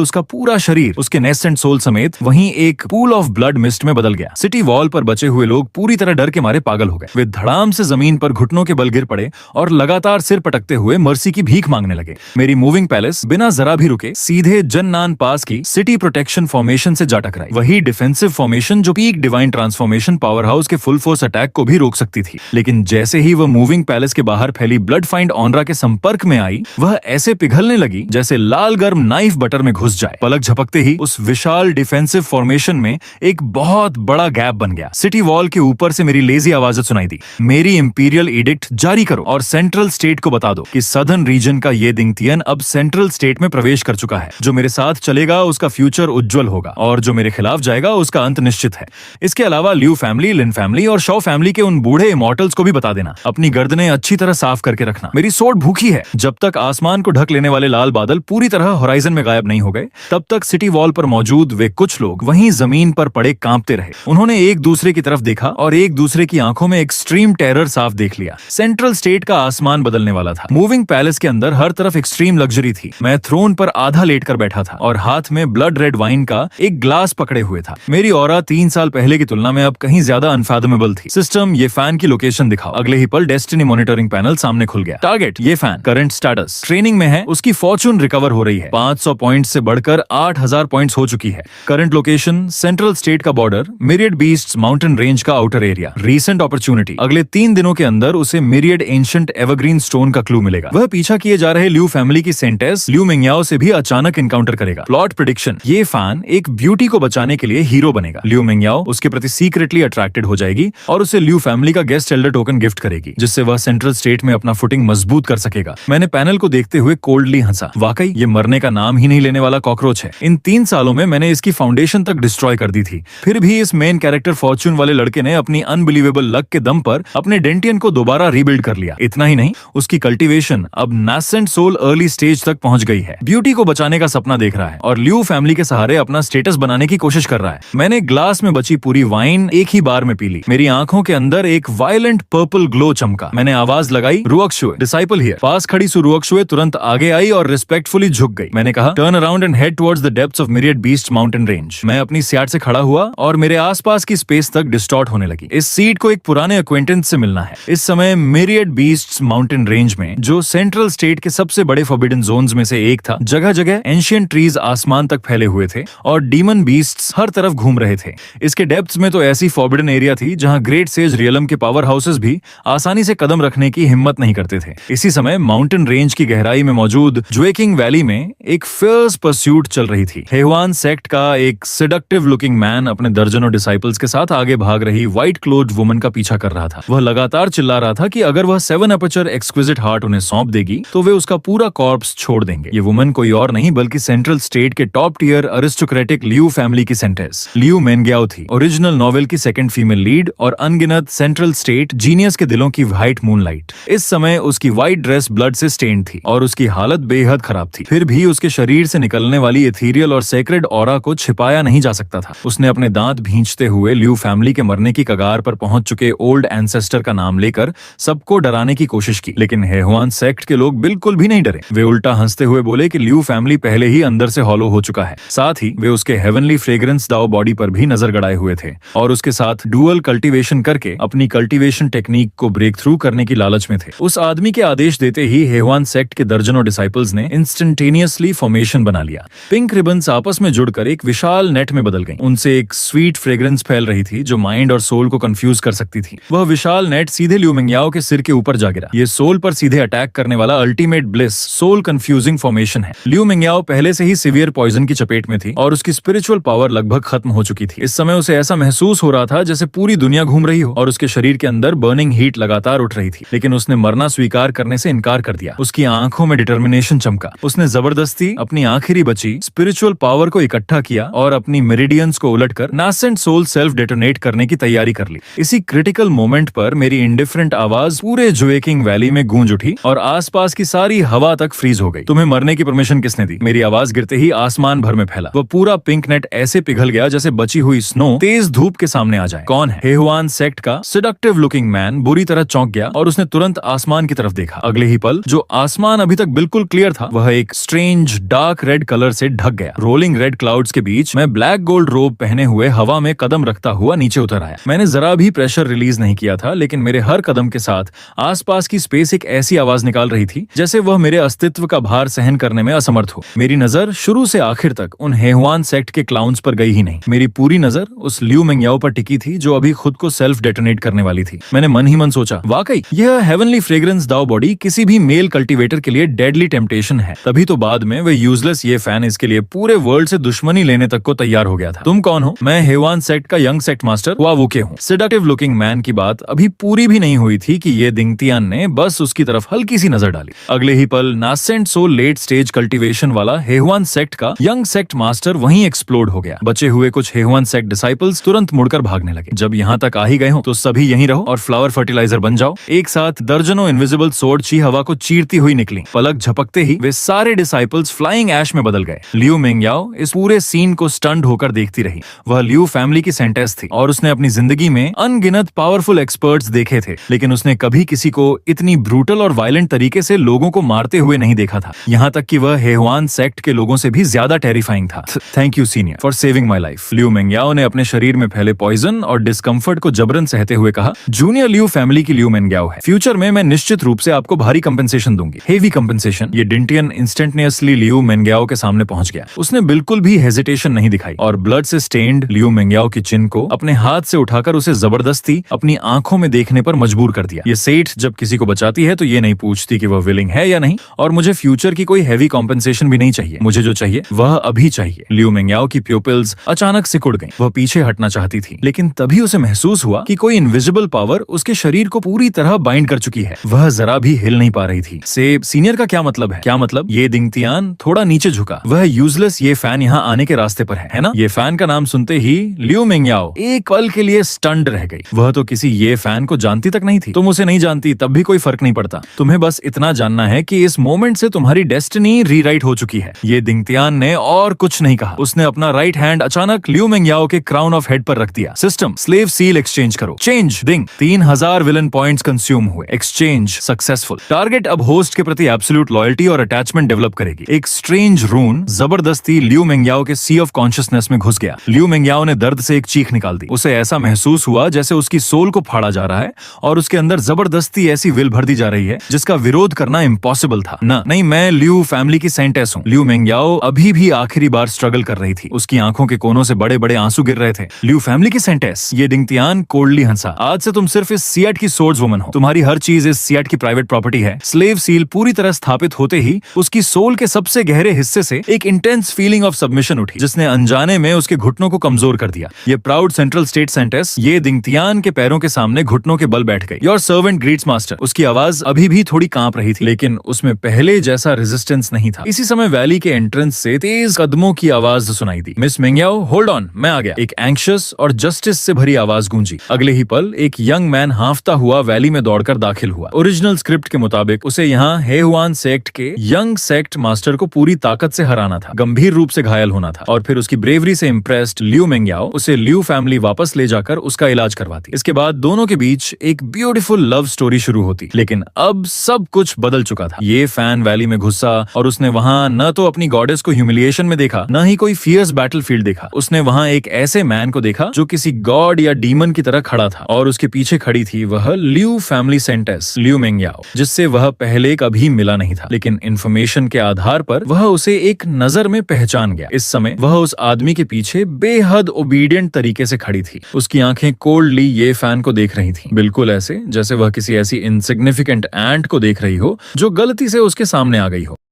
उसका पूरा शरीर उसके नेस्ट सोल समेत वहीं एक पूल ऑफ ब्लड मिस्ट में बदल गया। सिटी वॉल पर बचे हुए लोग पूरी तरह डर के मारे पागल हो गए। वे धड़ाम से जमीन पर घुटनों के बल गिर पड़े और लगातार सिर पटकते हुए मर्सी की भीख मांगने लगे। मेरी मूविंग पैलेस बिना जरा भी रुके सीधे जन्नान पास की सिटी प्रोटेक्शन फॉर्मेशन से जा टकराई। वही डिफेंसिव फॉर्मेशन जो peak divine transformation power house के फुल फोर्स अटैक को भी रोक सकती थी। लेकिन जैसे ही वह मूविंग पैलेस के बाहर फैली ब्लड फाइंड ऑनरा के संपर्क में आई, वह ऐसे पिघलने लगी जैसे लाल गर्म नाइफ बटर में घुस जाए। पलक झपकते ही उस विशाल डिफेंसिव फॉर्मेशन में एक बहुत बड़ा गैप बन गया। सिटी वॉल के ऊपर से मेरी लेजी आवाज सुनाई दी, मेरी इंपीरियल एडिक्ट जारी करो और सेंट्रल स्टेट को बता दो कि सदर्न रीजन का ये दिंगतियन अब सेंट्रल स्टेट में प्रवेश कर चुका है। जो मेरे साथ चलेगा उसका फ्यूचर उज्जवल होगा और जो मेरे खिलाफ जाएगा उसका अंत निश्चित है। इसके अलावा ल्यू फैमिली, लिन फैमिली और शॉ फैमिली के उन बूढ़े इमॉर्टल्स को भी बता देना। अपनी गर्दनें अच्छी तरह साफ करके रखना। मेरी सोट भूखी है। जब तक आसमान को ढक लेने वाले लाल बादल पूरी तरह होराइजन में गायब नहीं हो गए, तब तक सिटी वॉल पर मौजूद वे कुछ लोग वहीं जमीन पर पड़े कांपते रहे। उन्होंने एक दूसरे की तरफ देखा और एक दूसरे की आंखों में एक्सट्रीम टेरर साफ देख लिया। सेंट्रल स्टेट का आसमान बदलने वाला था। मूविंग पैलेस के अंदर हर तरफ एक्सट्रीम लग्जरी थी। मैं थ्रोन पर आधा लेटकर बैठा था और हाथ में ब्लड रेड वाइन का एक ग्लास पकड़े हुए था। मेरी ऑरा 3 साल पहले की तुलना में अब कहीं ज्यादा अनफैथमेबल थी। सिस्टम, ये फैन की लोकेशन दिखाओ। अगले ही पल डेस्टिनी मॉनिटरिंग पैनल सामने खुल गया। टारगेट, ये फैन। करंट स्टेटस, ट्रेनिंग में है। उसकी फॉर्चून रिकवर हो रही है। 500 पॉइंट से बढ़कर 8000 पॉइंट्स हो चुकी है। करंट लोकेशन, सेंट्रल स्टेट का border, myriad beasts mountain range का आउटर एरिया। रीसेंट अपॉर्चुनिटी, अगले 3 दिनों के अंदर उसे मिरियड एंशिएंट एवरग्रीन स्टोन का क्लू मिलेगा। वह पीछा किए जा रहे ल्यू फैमिली की सेंटेस ल्यू मिंगयाओ से भी अचानक इनकाउंटर करेगा। प्लॉट प्रेडिक्शन, ये फैन एक ब्यूटी को बचाने के लिए हीरो बनेगा। ल्यू मिंगयाओ उसके प्रति सीक्रेटली अट्रैक्टेड हो जाएगी और उसे ल्यू फैमिली का गेस्ट एल्डर टोकन गिफ्ट करेगी, जिससे वह सेंट्रल स्टेट में अपना फुटिंग मजबूत कर सकेगा। मैंने पैनल को देखते हुए कोल्डली हंसा। वाकई ये मरने का नाम ही नहीं लेने वाला कॉकरोच है। इन 3 सालों में मैंने इसकी फाउंडेशन तक डिस्ट्रॉय कर दी थी। फिर भी इस मेन कैरेक्टर फॉर्च्यून वाले लड़के ने अपनी अनबिलीवेबल लक के दम पर अपने डेंटियन को दोबारा रीबिल्ड कर लिया। इतना ही नहीं, उसकी कल्टीवेशन अब नासेंट सोल अर्ली स्टेज तक पहुंच गई है। ब्यूटी को बचाने का सपना देख रहा है और ल्यू फैमिली के सहारे अपना स्टेटस बनाने की कोशिश कर रहा है। मैंने ग्लास में बची पूरी वाइन एक ही बार में पी ली। मेरी आंखों के अंदर एक वायलेंट पर्पल ग्लो चमका। मैंने आवाज लगाई, रुअक्शुए, डिसाइपल हियर। पास खड़ी सु रुअक्शुए तुरंत आगे आई और रिस्पेक्टफुली झुक गई। मैंने कहा, turn around and head towards the depths of myriad beast mountain range. मैं अपनी सीट से खड़ा हुआ और मेरे आसपास की स्पेस तक डिस्टॉर्ट होने लगी। इस सीट को एक पुराने अक्वेंटेंस से मिलना है। इस समय मिरियड बीस्ट्स माउंटेन रेंज में, जो सेंट्रल स्टेट के सबसे बड़े फॉरबिडन जोन्स में से एक था, जगह जगह एंशिएंट ट्रीज आसमान तक फैले हुए थे और डीमन बीस्ट्स हर तरफ घूम रहे थे। इसके डेप्थ्स में तो ऐसी फॉरबिडन एरिया थी जहां ग्रेट सेज रियलम के पावर हाउसेस भी आसानी से कदम रखने की हिम्मत नहीं करते थे। इसी समय माउंटेन रेंज की गहराई में मौजूद ज्वेकिंग वैली में एक फियर्स परस्यूट चल रही थी। हेहुआन सेक्ट का एक सेडक्टिव लुकिंग मैन अपने दर्जनों डिसाइपल्स के साथ आगे भाग रही व्हाइट क्लोथ्ड वुमन का पीछा कर रहा था। वह लगातार चिल्ला रहा था कि अगर वह 7 अपर्चर एक्सक्विजिट हार्ट उन्हें सौंप देगी तो वे उसका पूरा कॉर्प्स छोड़ देंगे। ये वुमन कोई और नहीं बल्कि सेंट्रल स्टेट के टॉप टियर अरिस्टोक्रेटिक ल्यू फैमिली की सेंटेस ल्यू मेंगयाओ थी। ओरिजिनल नॉवेल की सेकंड फीमेल लीड और अनगिनत सेंट्रल स्टेट जीनियस के दिलों की व्हाइट मूनलाइट। इस समय उसकी व्हाइट ड्रेस ब्लड से स्टेन्ड थी और उसकी हालत बेहद खराब थी। फिर भी उसके शरीर से निकलने वाली एथीरियल और सेक्रेड ऑरा को छिपाया नहीं जा सकता था। उसने अपने दांत भींचते हुए ल्यू फैमिली के मरने की कगार पर पहुंच चुके ओल्ड एंसेस्टर का नाम लेकर सबको डराने की कोशिश की, लेकिन हेहुआन सेक्ट के लोग बिल्कुल भी नहीं डरे। वे उल्टा हंसते हुए बोले कि ल्यू फैमिली पहले ही अंदर से हॉलो हो चुका है। साथ ही वे उसके हेवनली फ्रेग्रेंस दाओ बॉडी पर भी नजर गड़ाए हुए थे और उसके साथ डुअल कल्टीवेशन करके अपनी कल्टीवेशन टेक्निक को ब्रेक थ्रू करने की लालच में थे। उस आदमी के आदेश देते ही हेहुआन सेक्ट के दर्जनों डिसाइपल्स ने इंस्टेंटेनियसली फॉर्मेशन बना लिया। पिंक रिबन्स आपस में जुड़कर एक विशाल नेट में बदल गईं। उनसे एक स्वीट फ्रेग्रेंस फैल रही थी जो माइंड और सोल को कंफ्यूज कर सकती थी। वह विशाल नेट सीधे ल्यू मिंगयाओ के सिर के ऊपर जा गिरा। ये सोल पर सीधे अटैक करने वाला ultimate bliss soul confusing formation है। ल्यू मिंगयाओ पहले से ही सीवियर पॉइजन की चपेट में थी और उसकी स्पिरिचुअल पावर लगभग खत्म हो चुकी थी। इस समय उसे ऐसा महसूस हो रहा था जैसे पूरी दुनिया घूम रही हो और उसके शरीर के अंदर बर्निंग हीट लगातार उठ रही थी, लेकिन उसने मरना स्वीकार करने से इनकार कर दिया। उसकी आंखों में डिटर्मिनेशन चमका। उसने जबरदस्ती अपनी आखिरी बची स्पिरिचुअल पावर को इकट्ठा किया और अपनी मेरिडियंस को उलटकर नासेंट सोल सेल्फ डेटोनेट करने की तैयारी कर ली। इसी क्रिटिकल मोमेंट पर मेरी इंडिफरेंट आवाज पूरे ज्वेकिंग वैली में गूंज उठी और आसपास की सारी हवा तक फ्रीज हो गई। तुम्हें मरने की परमिशन किसने दी? मेरी आवाज गिरते ही आसमान भर में फैला। वो पूरा पिंक नेट ऐसे पिघल गया जैसे बची हुई स्नो तेज धूप के सामने आ जाए। कौन है? हेहुआन सेक्ट का सेडक्टिव लुकिंग मैन बुरी तरह चौंक गया और उसने तुरंत आसमान की तरफ देखा। अगले ही पल जो आसमान अभी तक बिल्कुल क्लियर था वह एक स्ट्रेंज डार्क रेड कलर से ढक गया। रोलिंग रेड क्लाउड्स के बीच मैं ब्लैक गोल्ड रोब पहने हुए हवा में कदम रखता हुआ नीचे उतर आया। मैंने जरा भी प्रेशर रिलीज नहीं किया था, लेकिन मेरे हर कदम के साथ आसपास की स्पेस एक ऐसी आवाज निकाल रही थी जैसे वह मेरे अस्तित्व का भार सहन करने में असमर्थ हो। मेरी नजर शुरू से आखिर तक उन हेहुआन सेक्ट के क्लाउन्स पर गई ही नहीं। मेरी पूरी नजर उस ल्यू मिंगयाओ पर टिकी थी जो अभी खुद को सेल्फ डेटोनेट करने वाली थी। मैंने मन ही मन सोचा, वाकई यह हेवनली फ्रेग्रेंस दाओ बॉडी किसी भी मेल कल्टीवेटर कल्टीवेटर के लिए डेडली टेम्पटेशन है। तभी तो बाद में वे यूजलेस ये फैन इसके लिए पूरे वर्ल्ड से दुश्मनी लेने तक को तैयार हो गया था। तुम कौन हो? मैं हेवान सेक्ट का यंग सेक्ट मास्टर वावुके हूँ। सेडक्टिव लुकिंग मैन की बात अभी पूरी भी नहीं हुई थी कि ये दिंगतियान ने बस उसकी तरफ हल्की सी नजर डाली। अगले ही पल nascent so let stage cultivation वाला हेवान सेक्ट का यंग सेक्ट मास्टर वहीं एक्सप्लोड हो गया। बचे हुए कुछ हेवान सेक्ट डिसाइपल्स तुरंत मुड़कर भागने लगे। जब यहाँ तक आ ही गए हो तो सभी यहीं रहो और फ्लावर फर्टिलाइजर बन जाओ। एक साथ दर्जनों इनविजिबल सोर्ड ची हवा को चीरती हुई निकली। पलक झपकते ही वे सारे डिसाइपल्स फ्लाइंग ऐश में बदल गए। लियू मेंगयाओ इस पूरे सीन को स्टन्ड होकर देखती रही। वह लियू फैमिली की सेंटेस थी और उसने अपनी जिंदगी में अनगिनत पावरफुल एक्सपर्ट्स देखे थे, लेकिन उसने कभी किसी को इतनी ब्रूटल और वायलेंट तरीके से लोगों को मारते हुए नहीं देखा था। यहाँ तक कि वह हेवान सेक्ट के लोगों से भी ज्यादा टेरिफाइंग था। Thank you senior for saving my life. Liu Mengyao ने अपने शरीर में फैले पॉइजन और डिस्कम्फर्ट को जबरन सहते हुए कहा, जूनियर लियू फैमिली की लियू मेंगयाओ है। फ्यूचर में मैं निश्चित रूप से आपको भारी कंपेंसेशन दूंगी, हेवी कंपेंसेशन। ये डिंटियन इंस्टेंटनियसली लियू मेंगयाओ के सामने पहुंच गया। उसने बिल्कुल भी हेजिटेशन नहीं दिखाई और ब्लड से स्टेन्ड लियू मेंगयाओ की चिन को अपने हाथ से उठाकर उसे जबरदस्ती अपनी आंखों में देखने पर मजबूर कर दिया। ये सेठ जब किसी को बचाती है तो ये नहीं पूछती कि वह विलिंग है या नहीं, और मुझे फ्यूचर की कोई हैवी कॉम्पेंसेशन भी नहीं चाहिए। मुझे जो चाहिए वह अभी चाहिए। लियू मेंगयाओ की प्यूपिल्स अचानक सिकुड़ गईं। वह पीछे हटना चाहती थी, लेकिन तभी उसे महसूस हुआ कि कोई इनविजिबल पावर उसके शरीर को पूरी तरह बाइंड कर चुकी है। वह जरा भी हिल नहीं पा रही थी। सीनियर का क्या मतलब है? क्या मतलब? ये दिंगतियान थोड़ा नीचे झुका। वह यूजलेस ये फैन यहाँ आने के रास्ते पर है ना? ये फैन का नाम सुनते ही लियू मेंगयाओ एक पल के लिए स्टन्ड रह गई। वह तो किसी ये फैन को जानती तक नहीं थी। तुम उसे नहीं जानती तब भी कोई फर्क नहीं पड़ता। तुम्हें बस इतना जानना है कि इस मोमेंट से तुम्हारी डेस्टिनी रीराइट हो चुकी है। ये दिंगतियान ने और कुछ नहीं कहा। उसने अपना राइट हैंड अचानक लियू मेंगयाओ के क्राउन ऑफ हेड पर रख दिया। सिस्टम स्लेव सील एक्सचेंज करो। चेंज दिंग 3000 विलन पॉइंट्स कंज्यूम हुए। Exchange successful. टारगेट अब होस्ट के प्रति एब्सोल्यूट लॉयल्टी और अटैचमेंट डेवलप करेगी। एक स्ट्रेंज रून जबरदस्ती लियू मेंगयाओ के सी ऑफ कॉन्शियसनेस में घुस गया। लियू मेंगयाओ ने दर्द से एक चीख निकाल दी। उसे ऐसा महसूस हुआ जैसे उसकी सोल को फाड़ा जा रहा है और उसके अंदर जबरदस्ती ऐसी विल भर दी जा रही है जिसका विरोध करना इम्पॉसिबल था। नहीं, मैं लियू फैमिली की सेंटेस हूँ। लियू मेंगयाओ अभी भी आखिरी बार स्ट्रगल कर रही थी। उसकी आंखों के कोनों से बड़े बड़े आंसू गिर रहे थे। लियू फैमिली की सेंटेस। ये दिंगतियान कोल्डली हंसा। आज से तुम सिर्फ इस सियाट की सोर्ड्स वुमन हो। तुम्हारी हर चीज इस सियाट की प्राइवेट प्रॉपर्टी है। स्लेव सील पूरी तरह स्थापित होते ही उसकी सोल के सबसे गहरे हिस्से से एक इंटेंस फीलिंग ऑफ सबमिशन उठी, जिसने अनजाने में उसके घुटनों को कमजोर कर दिया। ये प्राउड सेंट्रल स्टेट सेंटेस ये दिंगतियान के पैरों के सामने घुटनों के बल बैठ गई। Your servant greets master. उसकी आवाज अभी भी थोड़ी कांप रही थी, लेकिन उसमें पहले जैसा रेजिस्टेंस नहीं था। इसी समय वैली के एंट्रेंस से तेज कदमों की आवाज सुनाई दी। मिस मेंगयाओ, होल्ड ऑन, मैं आ गया। एक एंग्शियस और जस्टिस से भरी आवाज गूंजी। अगले ही पल एक यंग मैन हांफता हुआ वैली में दौड़कर दाखिल हुआ। ओरिजिनल स्क्रिप्ट के मुताबिक उसे यहाँ हेहुआन सेक्ट के यंग सेक्ट मास्टर को पूरी ताकत से हराना था, गंभीर रूप से घायल होना था, और फिर उसकी ब्रेवरी से इम्प्रेस्ड लियू मेंगयाओ उसे लियू फैमिली वापस ले जाकर उसका इलाज करवाती। इसके बाद दोनों के बीच एक ब्यूटीफुल लव स्टोरी शुरू होती। लेकिन अब सब कुछ बदल चुका था। ये फैन वैली में घुसा और उसने वहां न तो अपनी गॉडेस को ह्यूमिलिएशन में देखा, न ही कोई फियर्स बैटलफील्ड देखा। उसने वहां एक ऐसे मैन को देखा जो किसी गॉड या डीमन की तरह खड़ा था, और उसके पीछे खड़ी थी वह लियू फैमिली सेंटेस लियू मेंगयाओ, जिससे वह पहले कभी मिला नहीं था। लेकिन इंफॉर्मेशन के आधार पर वह उसे एक नजर में पहचान गया। इस समय वह उस आदमी के पीछे बेहद ओबीडियंट तरीके से खड़ी थी। उसकी आंखें कोल्डली ये फैन को देख रही थी, बिल्कुल ऐसे जैसे वह किसी ऐसी इनसिग्निफिकेंट एंट को देख रही हो जो गलती से उसके सामने आ गई हो।